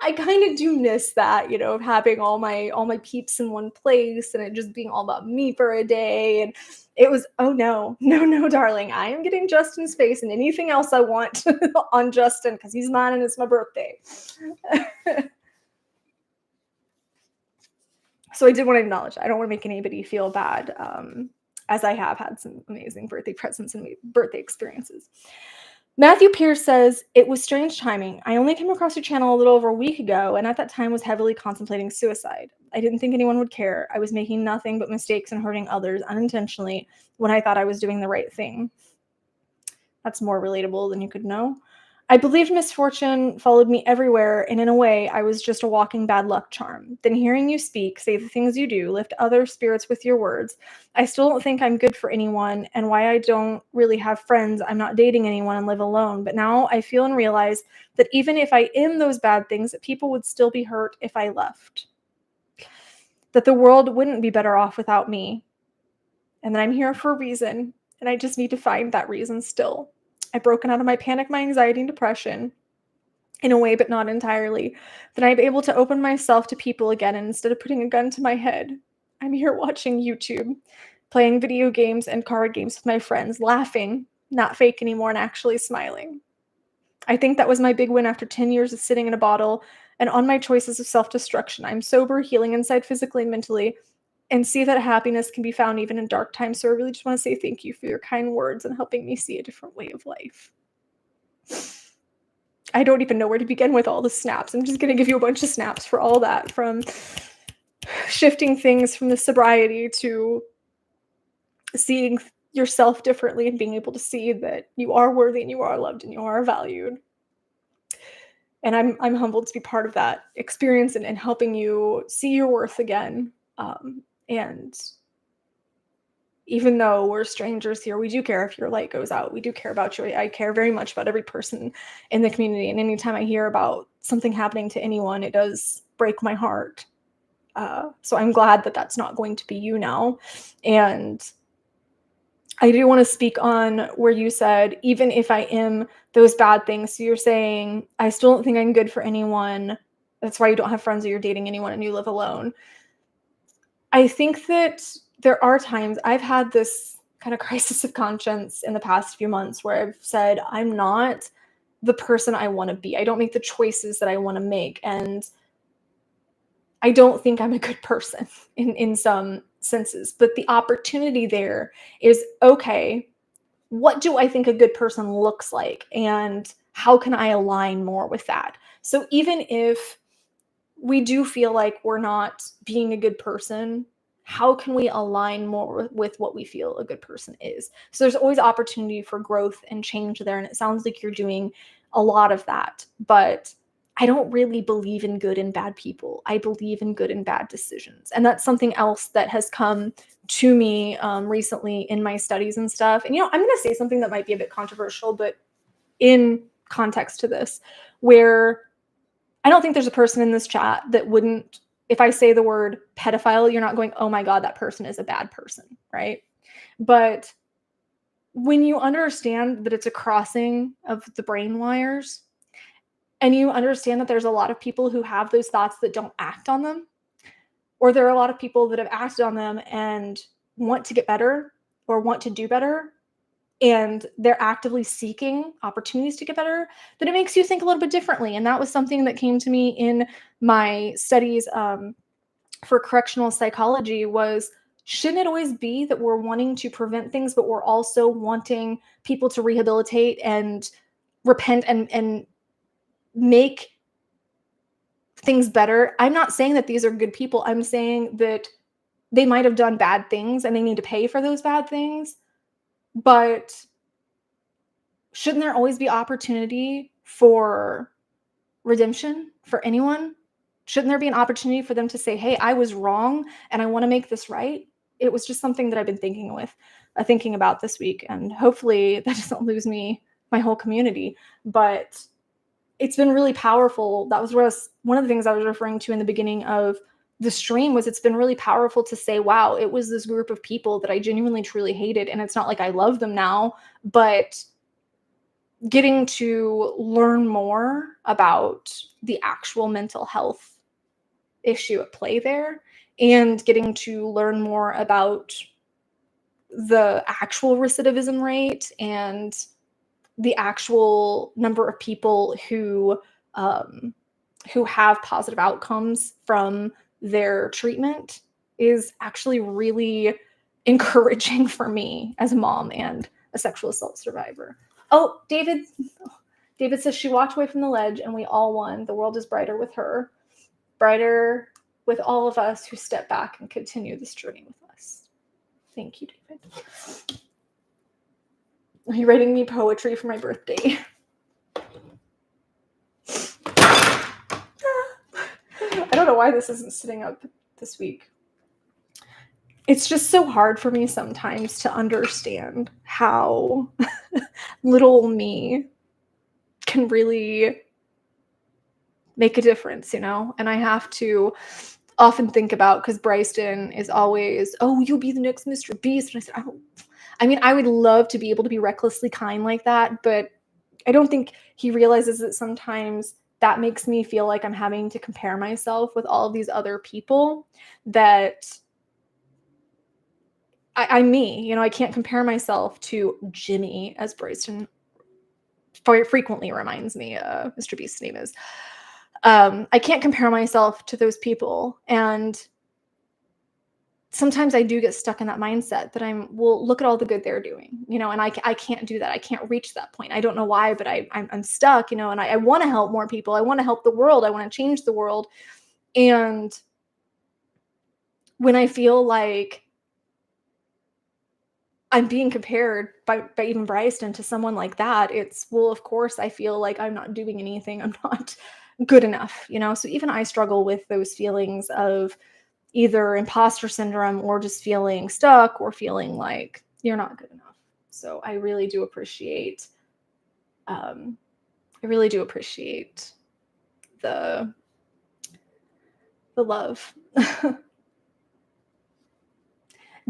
Speaker 1: I kind of do miss that, of having all my peeps in one place and it just being all about me for a day. And it was, oh no, no, no, darling, I am getting Justin's face and anything else I want on Justin because he's mine and it's my birthday. So I did want to acknowledge that. I don't want to make anybody feel bad, as I have had some amazing birthday presents and birthday experiences. Matthew Pierce says, it was strange timing. I only came across your channel a little over a week ago, and at that time was heavily contemplating suicide. I didn't think anyone would care. I was making nothing but mistakes and hurting others unintentionally when I thought I was doing the right thing. That's more relatable than you could know. I believed misfortune followed me everywhere, and in a way, I was just a walking bad luck charm. Then hearing you speak, say the things you do, lift other spirits with your words, I still don't think I'm good for anyone, and why I don't really have friends, I'm not dating anyone and live alone. But now I feel and realize that even if I am those bad things, that people would still be hurt if I left. That the world wouldn't be better off without me. And that I'm here for a reason, and I just need to find that reason still. I've broken out of my panic, my anxiety, and depression in a way, but not entirely. Then I'm able to open myself to people again, and instead of putting a gun to my head, I'm here watching YouTube, playing video games and card games with my friends, laughing, not fake anymore, and actually smiling. I think that was my big win after 10 years of sitting in a bottle and on my choices of self-destruction. I'm sober, healing inside physically and mentally, and see that happiness can be found even in dark times. So I really just want to say thank you for your kind words and helping me see a different way of life. I don't even know where to begin with all the snaps. I'm just going to give you a bunch of snaps for all that, from shifting things from the sobriety to seeing yourself differently and being able to see that you are worthy and you are loved and you are valued. And I'm humbled to be part of that experience and helping you see your worth again. And even though we're strangers here, we do care if your light goes out. We do care about you. I care very much about every person in the community. And anytime I hear about something happening to anyone, it does break my heart. So I'm glad that that's not going to be you now. And I do want to speak on where you said, even if I am those bad things, so you're saying, I still don't think I'm good for anyone. That's why you don't have friends or you're dating anyone and you live alone. I think that there are times I've had this kind of crisis of conscience in the past few months where I've said, I'm not the person I want to be. I don't make the choices that I want to make. And I don't think I'm a good person in some senses. But the opportunity there is, okay, what do I think a good person looks like? And how can I align more with that? So even if we do feel like we're not being a good person, how can we align more with what we feel a good person is? So there's always opportunity for growth and change there. And it sounds like you're doing a lot of that. But I don't really believe in good and bad people. I believe in good and bad decisions. And that's something else that has come to me recently in my studies and stuff. And, I'm going to say something that might be a bit controversial, but in context to this, where I don't think there's a person in this chat that wouldn't, if I say the word pedophile, you're not going, oh my God, that person is a bad person, right? But when you understand that it's a crossing of the brain wires, and you understand that there's a lot of people who have those thoughts that don't act on them, or there are a lot of people that have acted on them and want to get better or want to do better, and they're actively seeking opportunities to get better, then it makes you think a little bit differently. And that was something that came to me in my studies for correctional psychology was, shouldn't it always be that we're wanting to prevent things, but we're also wanting people to rehabilitate and repent and make things better? I'm not saying that these are good people. I'm saying that they might have done bad things and they need to pay for those bad things. But shouldn't there always be opportunity for redemption for anyone? Shouldn't there be an opportunity for them to say, hey, I was wrong and I want to make this right? It was just something that I've been thinking about this week. And hopefully that doesn't lose me my whole community. But it's been really powerful. That was one of the things I was referring to in the beginning of the stream, was it's been really powerful to say, wow, it was this group of people that I genuinely truly hated. And it's not like I love them now, but getting to learn more about the actual mental health issue at play there, and getting to learn more about the actual recidivism rate and the actual number of people who have positive outcomes from their treatment is actually really encouraging for me as a mom and a sexual assault survivor. Oh, David says she walked away from the ledge and we all won. The world is brighter with her. Brighter with all of us who step back and continue this journey with us. Thank you, David. Are you writing me poetry for my birthday? I don't know why this isn't sitting up this week. It's just so hard for me sometimes to understand how little me can really make a difference, you know? And I have to often think about, because Bryson is always, oh, you'll be the next Mr. Beast. And I said, I would love to be able to be recklessly kind like that, but I don't think he realizes that sometimes that makes me feel like I'm having to compare myself with all of these other people, that I'm me, you know, I can't compare myself to Jimmy, as Bryson frequently reminds me, Mr. Beast's name is. I can't compare myself to those people. And sometimes I do get stuck in that mindset that well, look at all the good they're doing, you know, and I can't do that. I can't reach that point. I don't know why, but I'm stuck, you know, and I want to help more people. I want to help the world. I want to change the world. And when I feel like I'm being compared by even Bryson to someone like that, it's, well, of course I feel like I'm not doing anything. I'm not good enough, you know? So even I struggle with those feelings of either imposter syndrome or just feeling stuck or feeling like you're not good enough. So I really do appreciate, the love.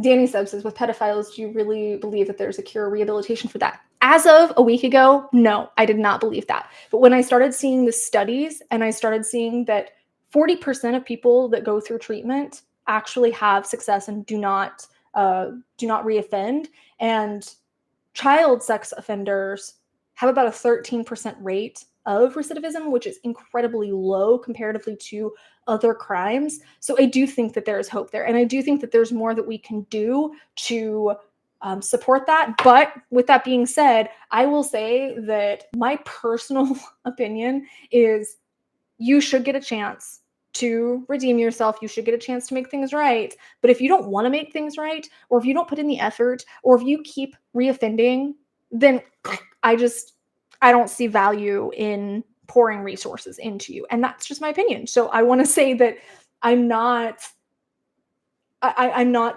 Speaker 1: Danny Sub says, with pedophiles, do you really believe that there's a cure or rehabilitation for that? As of a week ago, no, I did not believe that. But when I started seeing the studies and I started seeing that 40% of people that go through treatment actually have success and do not reoffend, and child sex offenders have about a 13% rate of recidivism, which is incredibly low comparatively to other crimes. So I do think that there is hope there. And I do think that there's more that we can do to support that. But with that being said, I will say that my personal opinion is you should get a chance to redeem yourself. You should get a chance to make things right. But if you don't want to make things right, or if you don't put in the effort, or if you keep reoffending, then I don't see value in pouring resources into you. And that's just my opinion. So I want to say that I'm not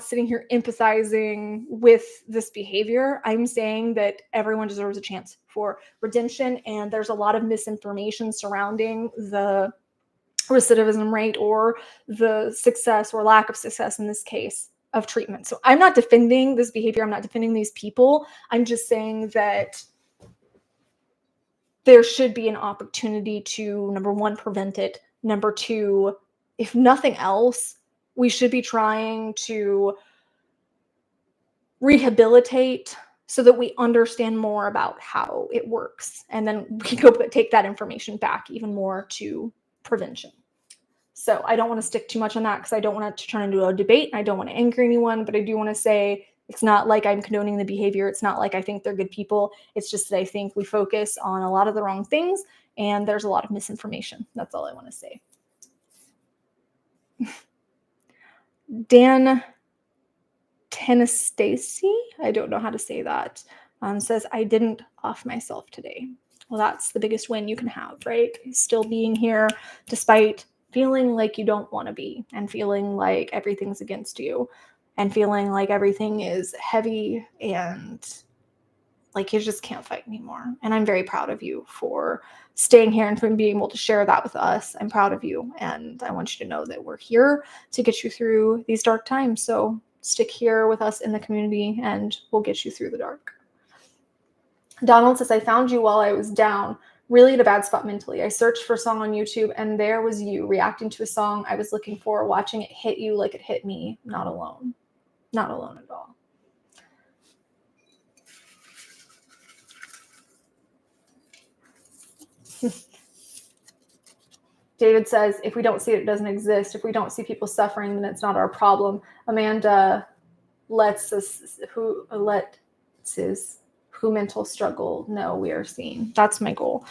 Speaker 1: sitting here empathizing with this behavior. I'm saying that everyone deserves a chance for redemption. And there's a lot of misinformation surrounding the recidivism rate or the success or lack of success in this case of treatment. So I'm not defending this behavior. I'm not defending these people. I'm just saying that there should be an opportunity to, number one, prevent it. Number two, if nothing else, we should be trying to rehabilitate so that we understand more about how it works. And then we go take that information back even more to prevention. So I don't want to stick too much on that because I don't want it to turn into a debate. I don't want to anger anyone, but I do want to say it's not like I'm condoning the behavior. It's not like I think they're good people. It's just that I think we focus on a lot of the wrong things and there's a lot of misinformation. That's all I want to say. Dan Tenestacey, I don't know how to say that, says, I didn't off myself today. Well, that's the biggest win you can have, right? Still being here despite feeling like you don't want to be, and feeling like everything's against you, and feeling like everything is heavy and Like, you just can't fight anymore. And I'm very proud of you for staying here and for being able to share that with us. I'm proud of you. And I want you to know that we're here to get you through these dark times. So stick here with us in the community and we'll get you through the dark. Donald says, I found you while I was down, really in a bad spot mentally. I searched for a song on YouTube and there was you reacting to a song I was looking for, watching it hit you like it hit me. Not alone. Not alone at all. David says, if we don't see it, it doesn't exist. If we don't see people suffering, then it's not our problem. Amanda lets us, who mental struggle know we are seen. That's my goal.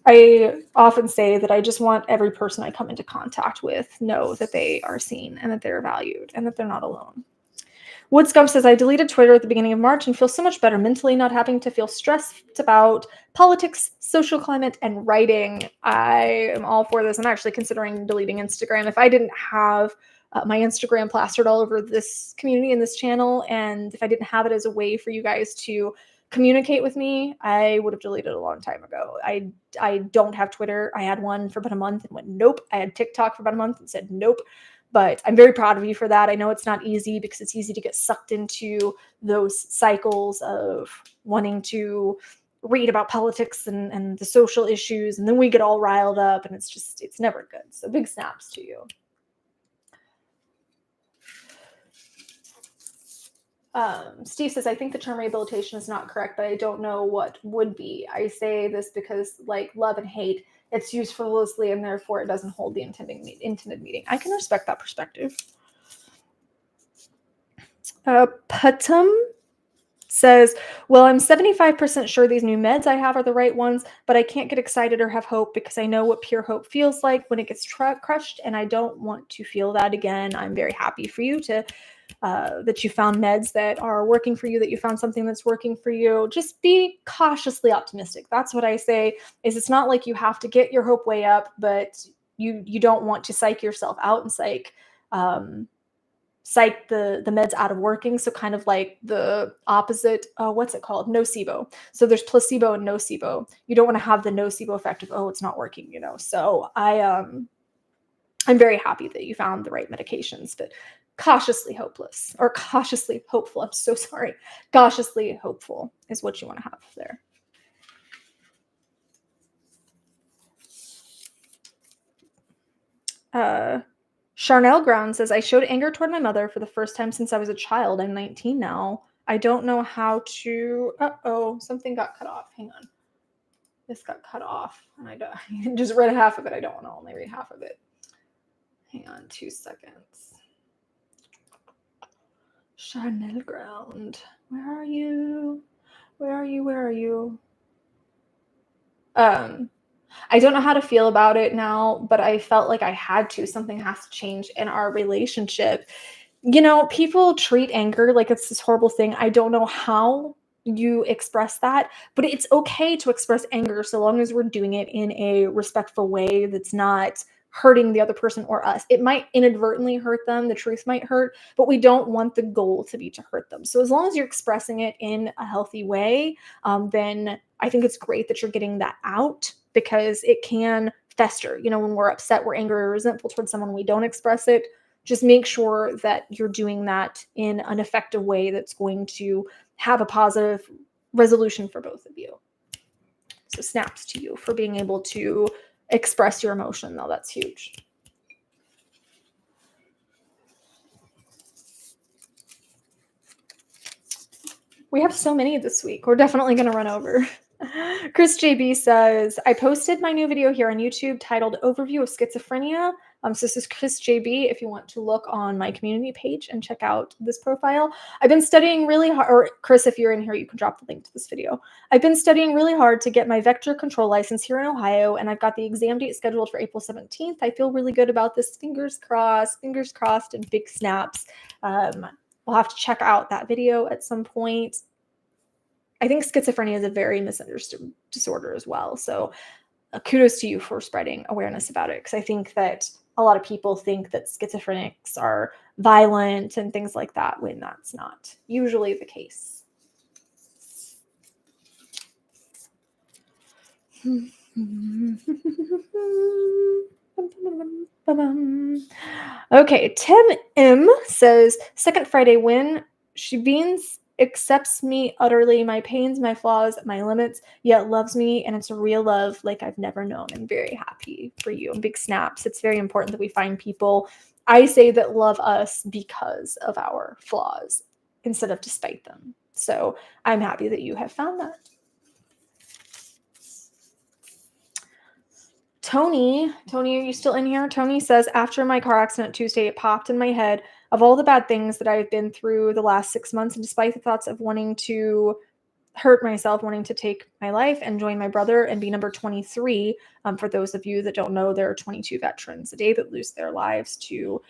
Speaker 1: I often say that I just want every person I come into contact with know that they are seen and that they're valued and that they're not alone. Woodscum says, I deleted Twitter at the beginning of March and feel so much better mentally, not having to feel stressed about politics, social climate, and writing. I am all for this. I'm actually considering deleting Instagram. If I didn't have my Instagram plastered all over this community and this channel, and if I didn't have it as a way for you guys to communicate with me, I would have deleted it a long time ago. I don't have Twitter. I had one for about a month and went, nope. I had TikTok for about a month and said, nope. But I'm very proud of you for that. I know it's not easy because it's easy to get sucked into those cycles of wanting to read about politics and the social issues. And then we get all riled up and it's never good. So big snaps to you. Steve says, I think the term rehabilitation is not correct, but I don't know what would be. I say this because, like love and hate, it's used frivolously and therefore it doesn't hold the intended meaning. I can respect that perspective. Patum says, well, I'm 75% sure these new meds I have are the right ones, but I can't get excited or have hope because I know what pure hope feels like when it gets crushed, and I don't want to feel that again. I'm very happy for you that you found meds that are working for you, that you found something that's working for you. Just be cautiously optimistic. That's what I say, is it's not like you have to get your hope way up, but you don't want to psych yourself out and psych the meds out of working. So kind of like the opposite, what's it called? Nocebo. So there's placebo and nocebo. You don't want to have the nocebo effect of, oh, it's not working, So I'm very happy that you found the right medications, but cautiously hopeless or cautiously hopeful. I'm so sorry. Cautiously hopeful is what you want to have there. Charnel Ground says, I showed anger toward my mother for the first time since I was a child. I'm 19 now. I don't know how to, something got cut off. Hang on. This got cut off. And I just read half of it. I don't want to only read half of it. Hang on 2 seconds. Charnel Ground. Where are you? Where are you? Where are you? I don't know how to feel about it now, but I felt like I had to. Something has to change in our relationship. People treat anger like it's this horrible thing. I don't know how you express that, but it's okay to express anger so long as we're doing it in a respectful way that's not hurting the other person or us. It might inadvertently hurt them. The truth might hurt, but we don't want the goal to be to hurt them. So as long as you're expressing it in a healthy way, then I think it's great that you're getting that out, because it can fester. When we're upset, we're angry or resentful towards someone, we don't express it. Just make sure that you're doing that in an effective way that's going to have a positive resolution for both of you. So snaps to you for being able to express your emotion, though. That's huge. We have so many this week. We're definitely going to run over. Chris JB says, I posted my new video here on YouTube titled Overview of Schizophrenia. So this is Chris JB. If you want to look on my community page and check out this profile, I've been studying really hard, or Chris, if you're in here, you can drop the link to this video. I've been studying really hard to get my vector control license here in Ohio, and I've got the exam date scheduled for April 17th. I feel really good about this. Fingers crossed, and big snaps. We'll have to check out that video at some point. I think schizophrenia is a very misunderstood disorder as well. So kudos to you for spreading awareness about it, because I think that a lot of people think that schizophrenics are violent and things like that, when that's not usually the case. Okay, Tim M says, second Friday win. She beans accepts me utterly, my pains, my flaws, my limits, yet loves me, and it's a real love like I've never known. I'm very happy for you. And big snaps. It's very important that we find people, I say, that love us because of our flaws instead of despite them. So I'm happy that you have found that. Tony, are you still in here? Tony says, after my car accident Tuesday, it popped in my head of all the bad things that I've been through the last 6 months. And despite the thoughts of wanting to hurt myself, wanting to take my life and join my brother and be number 23. For those of you that don't know, there are 22 veterans a day that lose their lives to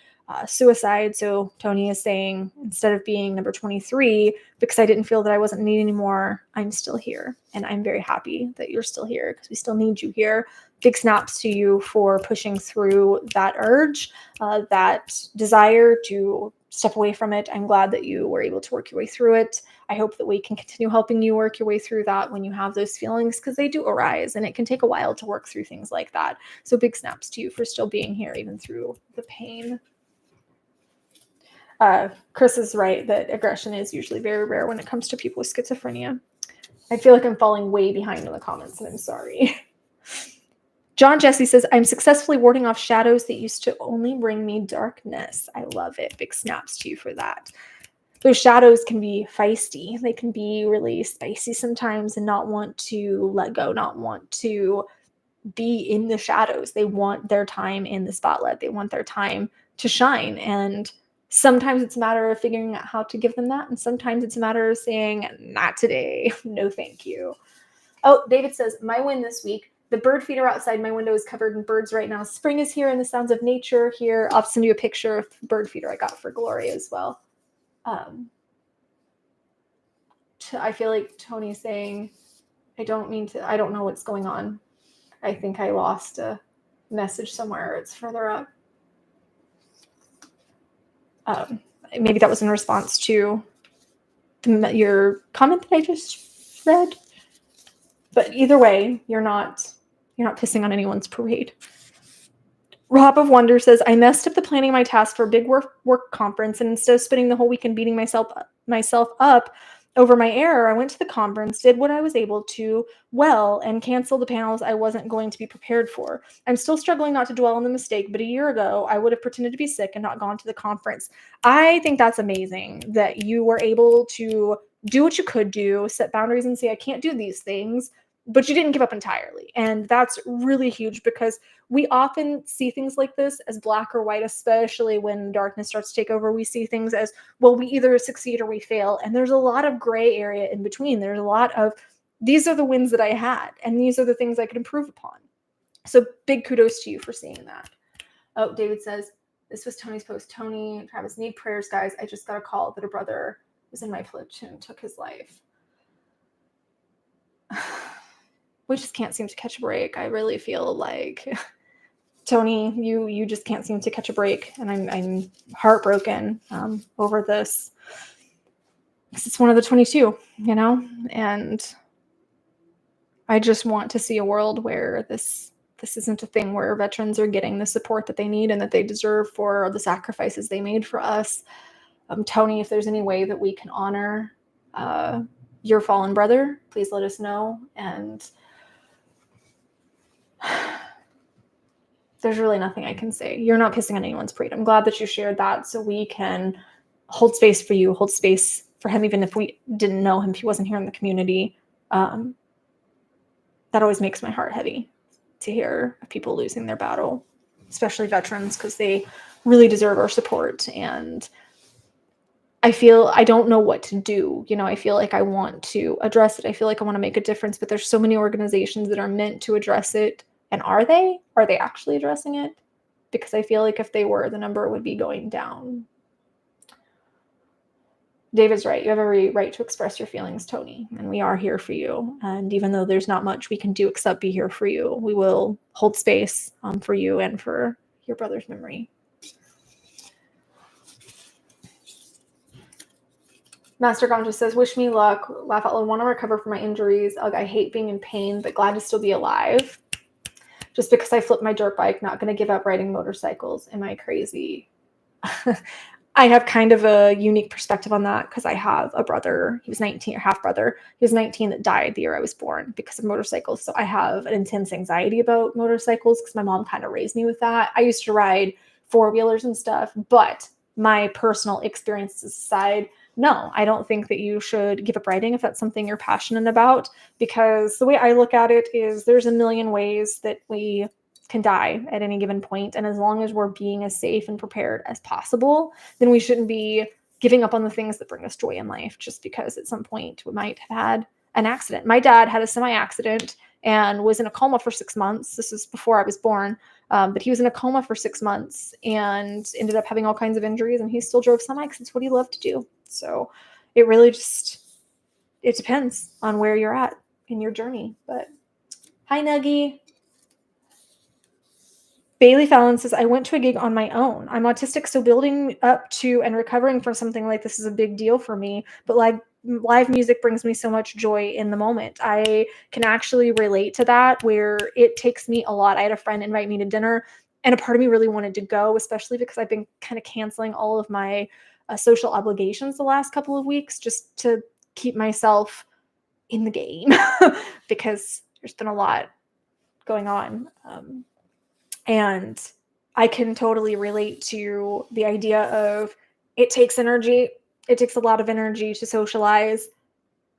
Speaker 1: suicide. So Tony is saying, instead of being number 23, because I didn't feel that I wasn't needed anymore, I'm still here. And I'm very happy that you're still here because we still need you here. Big snaps to you for pushing through that urge, that desire to step away from it. I'm glad that you were able to work your way through it. I hope that we can continue helping you work your way through that when you have those feelings, because they do arise and it can take a while to work through things like that. So big snaps to you for still being here, even through the pain. Chris is right that aggression is usually very rare when it comes to people with schizophrenia. I feel like I'm falling way behind in the comments, and I'm sorry. John Jesse says, I'm successfully warding off shadows that used to only bring me darkness. I love it. Big snaps to you for that. Those shadows can be feisty. They can be really spicy sometimes and not want to let go, not want to be in the shadows. They want their time in the spotlight. They want their time to shine. And sometimes it's a matter of figuring out how to give them that. And sometimes it's a matter of saying, not today. No, thank you. Oh, David says, my win this week. The bird feeder outside my window is covered in birds right now. Spring is here and the sounds of nature here. I'll send you a picture of the bird feeder I got for Gloria as well. I feel like Tony's saying, I don't know what's going on. I think I lost a message somewhere. It's further up. Maybe that was in response to your comment that I just read. But either way, you're not pissing on anyone's parade. Rob of Wonder says, I messed up the planning of my task for a big work conference, and instead of spending the whole weekend beating myself up over my error, I went to the conference, did what I was able to well, and canceled the panels I wasn't going to be prepared for. I'm still struggling not to dwell on the mistake, but a year ago, I would have pretended to be sick and not gone to the conference. I think that's amazing that you were able to do what you could do, set boundaries and say, I can't do these things, but you didn't give up entirely. And that's really huge, because we often see things like this as black or white, especially when darkness starts to take over. We see things as, well, we either succeed or we fail. And there's a lot of gray area in between. There's a lot of, these are the wins that I had, and these are the things I could improve upon. So big kudos to you for seeing that. Oh, David says, this was Tony's post. Tony, Travis, need prayers, guys. I just got a call that a brother was in my platoon and took his life. We just can't seem to catch a break. I really feel like, Tony, you just can't seem to catch a break, and I'm heartbroken over this, because it's one of the 22, and I just want to see a world where this isn't a thing, where veterans are getting the support that they need and that they deserve for the sacrifices they made for us. Tony, if there's any way that we can honor your fallen brother, please let us know. And there's really nothing I can say. You're not pissing on anyone's parade. I'm glad that you shared that, so we can hold space for you, hold space for him, even if we didn't know him, if he wasn't here in the community. That always makes my heart heavy to hear of people losing their battle, especially veterans, because they really deserve our support. And I don't know what to do. I feel like I want to address it. I feel like I want to make a difference, but there's so many organizations that are meant to address it. And are they actually addressing it? Because I feel like if they were, the number would be going down. David's right. You have every right to express your feelings, Tony, and we are here for you. And even though there's not much we can do except be here for you, we will hold space for you and for your brother's memory. Master Ganja says, wish me luck. Laugh out loud. Want to recover from my injuries. Ugh, I hate being in pain, but glad to still be alive. Just because I flipped my dirt bike, not going to give up riding motorcycles. Am I crazy? I have kind of a unique perspective on that because I have a brother. He was 19, or half brother. He was 19 that died the year I was born because of motorcycles. So I have an intense anxiety about motorcycles because my mom kind of raised me with that. I used to ride four-wheelers and stuff, but my personal experiences aside, no, I don't think that you should give up riding if that's something you're passionate about, because the way I look at it is there's a million ways that we can die at any given point. And as long as we're being as safe and prepared as possible, then we shouldn't be giving up on the things that bring us joy in life just because at some point we might have had an accident. My dad had a semi-accident and was in a coma for 6 months. This is before I was born. But he was in a coma for 6 months and ended up having all kinds of injuries, and he still drove semi because it's what he loved to do. So it really just, it depends on where you're at in your journey. But hi, Nuggie. Bailey Fallon says, I went to a gig on my own. I'm autistic, so building up to and recovering from something like this is a big deal for me. But live music brings me so much joy in the moment. I can actually relate to that, where it takes me a lot. I had a friend invite me to dinner, and a part of me really wanted to go, especially because I've been kind of canceling all of my social obligations the last couple of weeks just to keep myself in the game because there's been a lot going on. And I can totally relate to the idea of it takes energy. It takes a lot of energy to socialize,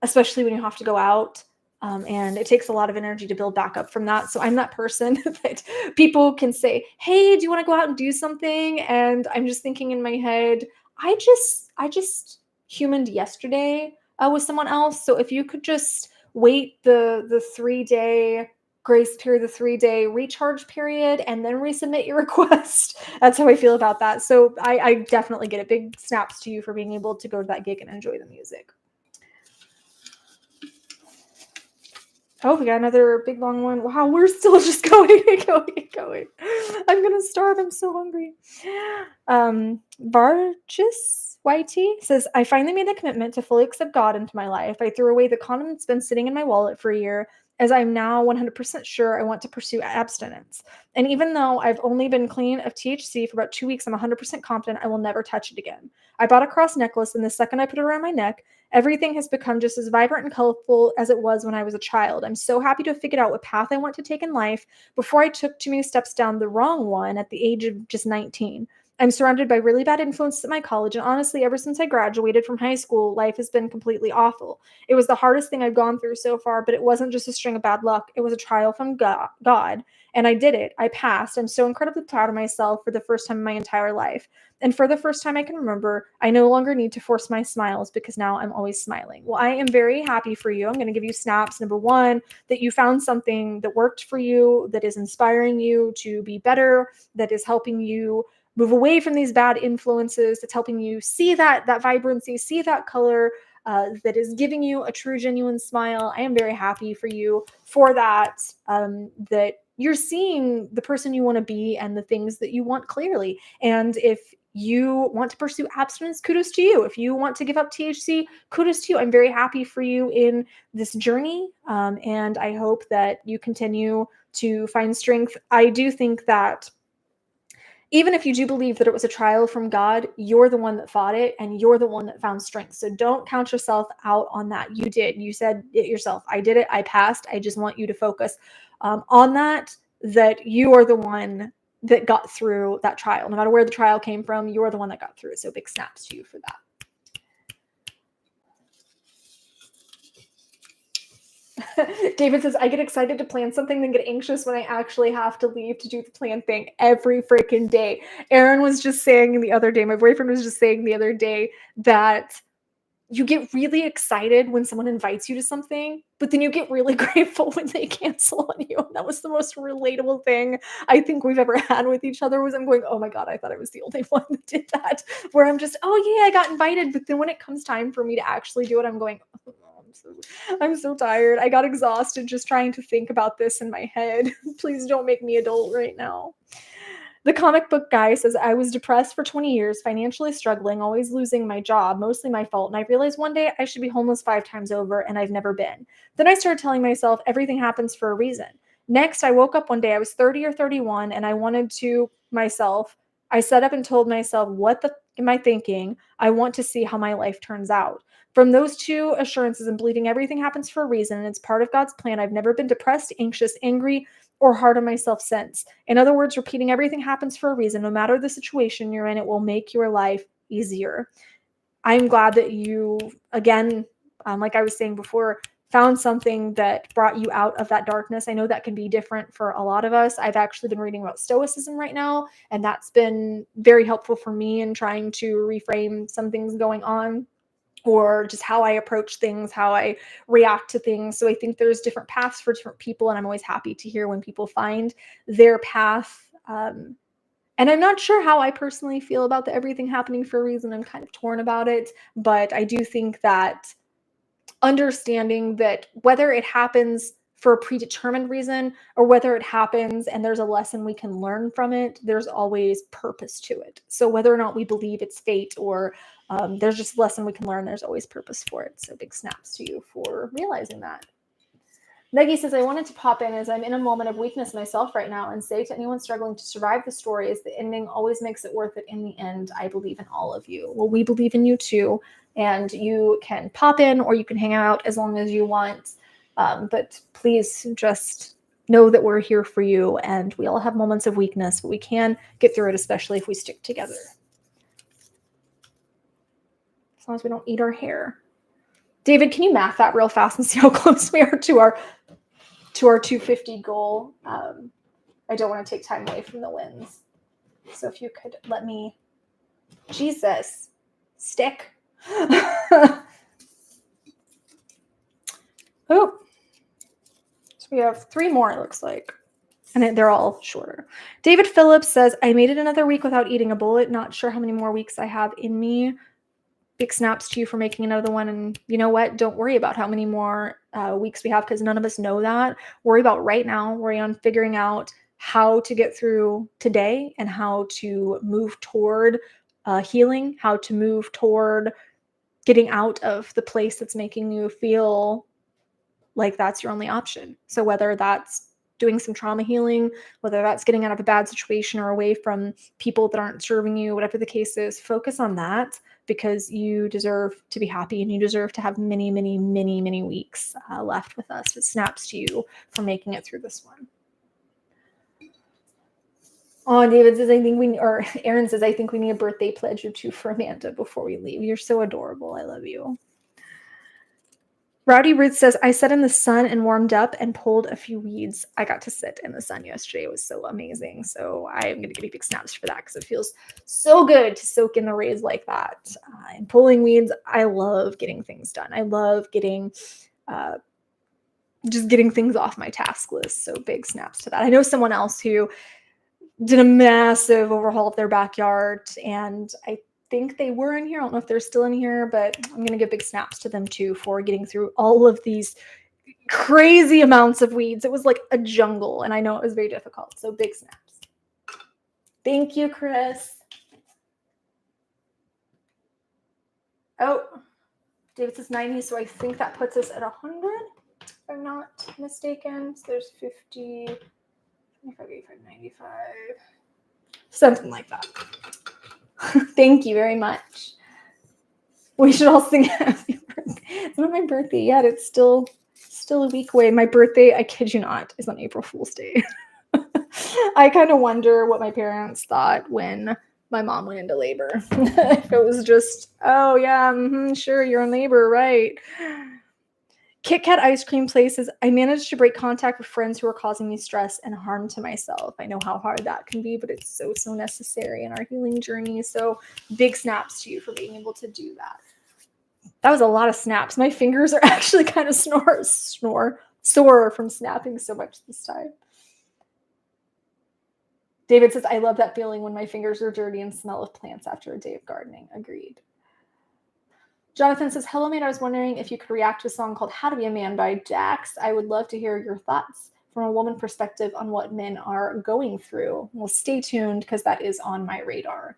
Speaker 1: especially when you have to go out. And it takes a lot of energy to build back up from that. So I'm that person that people can say, hey, do you want to go out and do something? And I'm just thinking in my head, I just humaned yesterday with someone else. So if you could just wait the 3-day grace period, the 3-day recharge period, and then resubmit your request. That's how I feel about that. So I definitely get it. Big snaps to you for being able to go to that gig and enjoy the music. Oh, we got another big long one. Wow, we're still just going and going and going. I'm gonna starve. I'm so hungry. Vargas YT says, I finally made a commitment to fully accept God into my life. I threw away the condom that's been sitting in my wallet for a year, as I'm now 100% sure I want to pursue abstinence. And even though I've only been clean of THC for about 2 weeks, I'm 100% confident I will never touch it again. I bought a cross necklace, and the second I put it around my neck, everything has become just as vibrant and colorful as it was when I was a child. I'm so happy to have figured out what path I want to take in life before I took too many steps down the wrong one at the age of just 19. I'm surrounded by really bad influences at my college, and honestly, ever since I graduated from high school, life has been completely awful. It was the hardest thing I've gone through so far, but it wasn't just a string of bad luck. It was a trial from God, and I did it. I passed. I'm so incredibly proud of myself for the first time in my entire life. And for the first time I can remember, I no longer need to force my smiles because now I'm always smiling. Well, I am very happy for you. I'm going to give you snaps. Number one, that you found something that worked for you, that is inspiring you to be better, that is helping you move away from these bad influences, that's helping you see that vibrancy, see that color, that is giving you a true, genuine smile. I am very happy for you for that, that you're seeing the person you want to be and the things that you want clearly. And if you want to pursue abstinence, kudos to you. If you want to give up THC, kudos to you. I'm very happy for you in this journey. And I hope that you continue to find strength. I do think that even if you do believe that it was a trial from God, you're the one that fought it and you're the one that found strength. So don't count yourself out on that. You did. You said it yourself. I did it. I passed. I just want you to focus on that you are the one that got through that trial. No matter where the trial came from, you're the one that got through it. So big snaps to you for that. David says, I get excited to plan something, then get anxious when I actually have to leave to do the plan thing every freaking day. Aaron was just saying the other day, my boyfriend was just saying the other day that you get really excited when someone invites you to something, but then you get really grateful when they cancel on you. And that was the most relatable thing I think we've ever had with each other. Was I'm going, oh my God, I thought I was the only one that did that. Where I'm just, oh yeah, I got invited. But then when it comes time for me to actually do it, I'm going, oh, I'm so tired. I got exhausted just trying to think about this in my head. Please don't make me adult right now. The comic book guy says, I was depressed for 20 years, financially struggling, always losing my job, mostly my fault. And I realized one day I should be homeless 5 times over, and I've never been. Then I started telling myself everything happens for a reason. Next, I woke up one day, I was 30 or 31, and I wanted to myself, I sat up and told myself, what the am I thinking? I want to see how my life turns out. From those two assurances and believing everything happens for a reason and it's part of God's plan, I've never been depressed, anxious, angry, or hard on myself since. In other words, repeating everything happens for a reason. No matter the situation you're in, it will make your life easier. I'm glad that you, again, like I was saying before, found something that brought you out of that darkness. I know that can be different for a lot of us. I've actually been reading about Stoicism right now, and that's been very helpful for me in trying to reframe some things going on, or just how I approach things, how I react to things. So I think there's different paths for different people, and I'm always happy to hear when people find their path. And I'm not sure how I personally feel about the everything happening for a reason. I'm kind of torn about it, but I do think that understanding that whether it happens for a predetermined reason or whether it happens and there's a lesson we can learn from it, there's always purpose to it. So whether or not we believe it's fate or there's just a lesson we can learn, there's always purpose for it. So big snaps to you for realizing that. Meggie says, I wanted to pop in as I'm in a moment of weakness myself right now and say to anyone struggling to survive the story is the ending always makes it worth it in the end. I believe in all of you. Well, we believe in you too. And you can pop in or you can hang out as long as you want. But please just know that we're here for you. And we all have moments of weakness, but we can get through it, especially if we stick together. As long as we don't eat our hair. David, can you math that real fast and see how close we are to our 250 goal? I don't want to take time away from the wins. So if you could let me, Jesus, stick. Oh, so we have 3 more, it looks like. And they're all shorter. David Phillips says, I made it another week without eating a bullet. Not sure how many more weeks I have in me. Big snaps to you for making another one. And you know what? Don't worry about how many more weeks we have because none of us know that. Worry about right now. Worry on figuring out how to get through today and how to move toward healing, how to move toward getting out of the place that's making you feel like that's your only option. So whether that's doing some trauma healing, whether that's getting out of a bad situation or away from people that aren't serving you, whatever the case is, focus on that because you deserve to be happy and you deserve to have many, many, many, many weeks left with us. It snaps to you for making it through this one. Oh, David says, Aaron says, I think we need a birthday pledge or 2 for Amanda before we leave. You're so adorable. I love you. Rowdy Ruth says, I sat in the sun and warmed up and pulled a few weeds. I got to sit in the sun yesterday. It was so amazing. So I'm going to give you big snaps for that because it feels so good to soak in the rays like that. And pulling weeds, I love getting things done. I love getting just getting things off my task list. So big snaps to that. I know someone else who did a massive overhaul of their backyard, and I think they were in here. I don't know if they're still in here, but I'm going to give big snaps to them too for getting through all of these crazy amounts of weeds. It was like a jungle, and I know it was very difficult. So big snaps. Thank you, Chris. Oh, David says 90, so I think that puts us at 100, if I'm not mistaken. So there's 50, 25, 85, 95, something like that. Thank you very much. We should all sing happy birthday. It's not my birthday yet. It's still a week away. My birthday, I kid you not, is on April Fool's Day. I kind of wonder what my parents thought when my mom went into labor. If it was just, oh yeah, sure, you're in labor, right? Kit Kat ice cream places. I managed to break contact with friends who are causing me stress and harm to myself. I know how hard that can be, but it's so, so necessary in our healing journey. So big snaps to you for being able to do that. That was a lot of snaps. My fingers are actually kind of sore from snapping so much this time. David says, I love that feeling when my fingers are dirty and smell of plants after a day of gardening. Agreed. Jonathan says, hello, mate. I was wondering if you could react to a song called How to Be a Man by Jax. I would love to hear your thoughts. from a woman perspective on what men are going through. Well, stay tuned because that is on my radar.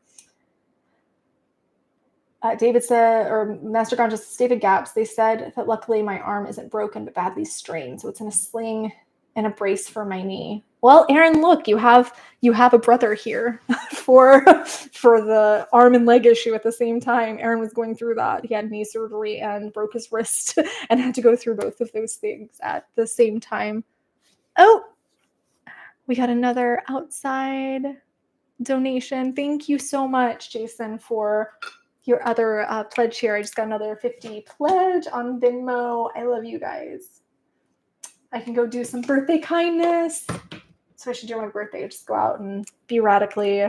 Speaker 1: David said, or Master Gone just stated gaps. They said that luckily my arm isn't broken but badly strained, so it's in a sling and a brace for my knee. Well, Aaron, look, you have a brother here for the arm and leg issue at the same time. Aaron was going through that. He had knee surgery and broke his wrist and had to go through both of those things at the same time. Oh, we got another outside donation. Thank you so much, Jason, for your other pledge here. I just got another 50 pledge on Venmo. I love you guys. I can go do some birthday kindness. So I should do my birthday. Just go out and be radically,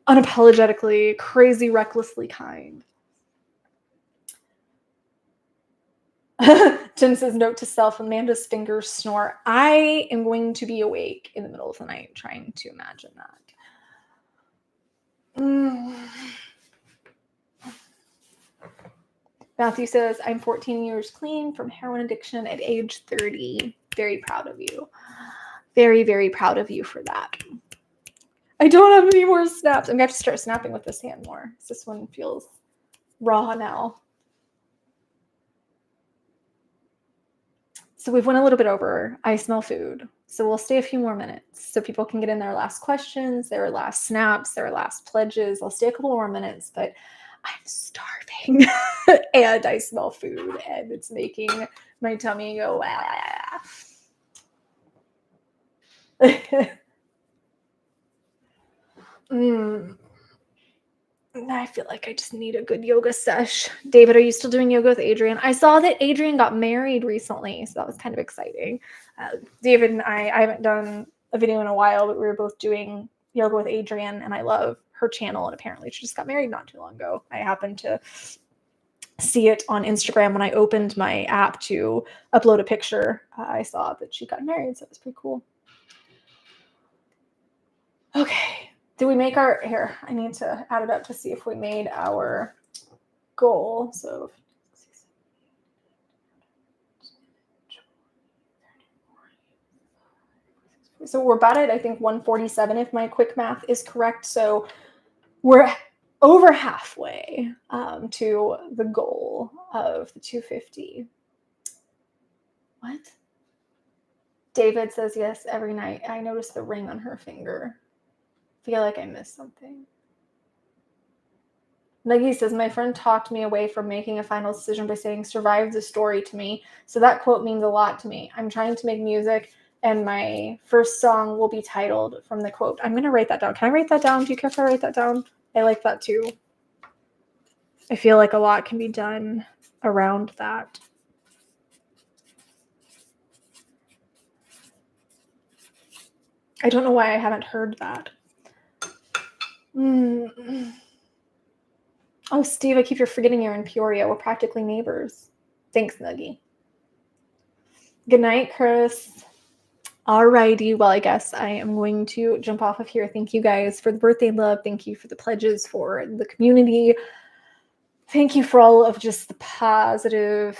Speaker 1: unapologetically, crazy, recklessly kind. Jen says, note to self, Amanda's fingers snore. I am going to be awake in the middle of the night trying to imagine that. Matthew says, I'm 14 years clean from heroin addiction at age 30. Very proud of you. Very, very proud of you for that. I don't have any more snaps. I'm going to have to start snapping with this hand more. This one feels raw now. So we've went a little bit over. I smell food. So we'll stay a few more minutes so people can get in their last questions, their last snaps, their last pledges. I'll stay a couple more minutes, but I'm starving and I smell food and it's making my tummy go, I feel like I just need a good yoga sesh. David, are you still doing yoga with Adrian? I saw that Adrian got married recently, so that was kind of exciting. David and I haven't done a video in a while, but we were both doing yoga with Adrian, and I love her channel, and apparently she just got married not too long ago. I happened to see it on Instagram when I opened my app to upload a picture. I saw that she got married, so it was pretty cool. Okay. Did we make our, here, I need to add it up to see if we made our goal. So we're about at, I think, 147 if my quick math is correct. So we're over halfway to the goal of the 250. What? David says, yes, every night. I notice the ring on her finger. Feel like I missed something. Nuggy says, my friend talked me away from making a final decision by saying, survive the story to me. So that quote means a lot to me. I'm trying to make music and my first song will be titled from the quote. I'm going to write that down. Can I write that down? Do you care if I write that down? I like that too. I feel like a lot can be done around that. I don't know why I haven't heard that. Oh, Steve, I keep forgetting you're in Peoria. We're practically neighbors. Thanks, Nuggy. Good night, Chris. Alrighty, well, I guess I am going to jump off of here. Thank you guys for the birthday love. Thank you for the pledges for the community. Thank you for all of just the positive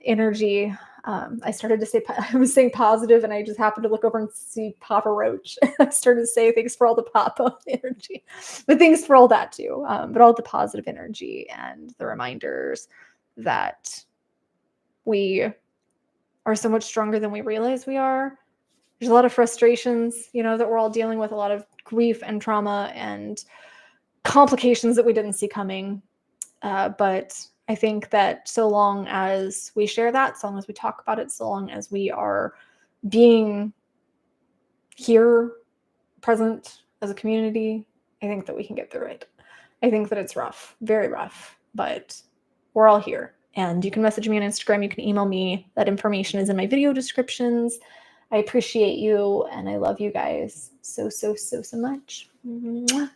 Speaker 1: energy. I started to say, I was saying positive and I just happened to look over and see Papa Roach. I started to say thanks for all the Papa energy, but thanks for all that too. But all the positive energy and the reminders that we are so much stronger than we realize we are. There's a lot of frustrations, that we're all dealing with, a lot of grief and trauma and complications that we didn't see coming. But I think that so long as we share that, so long as we talk about it, so long as we are being here, present as a community, I think that we can get through it. I think that it's rough, very rough, but we're all here. And you can message me on Instagram. You can email me. That information is in my video descriptions. I appreciate you and I love you guys so, so, so, so much. Mwah.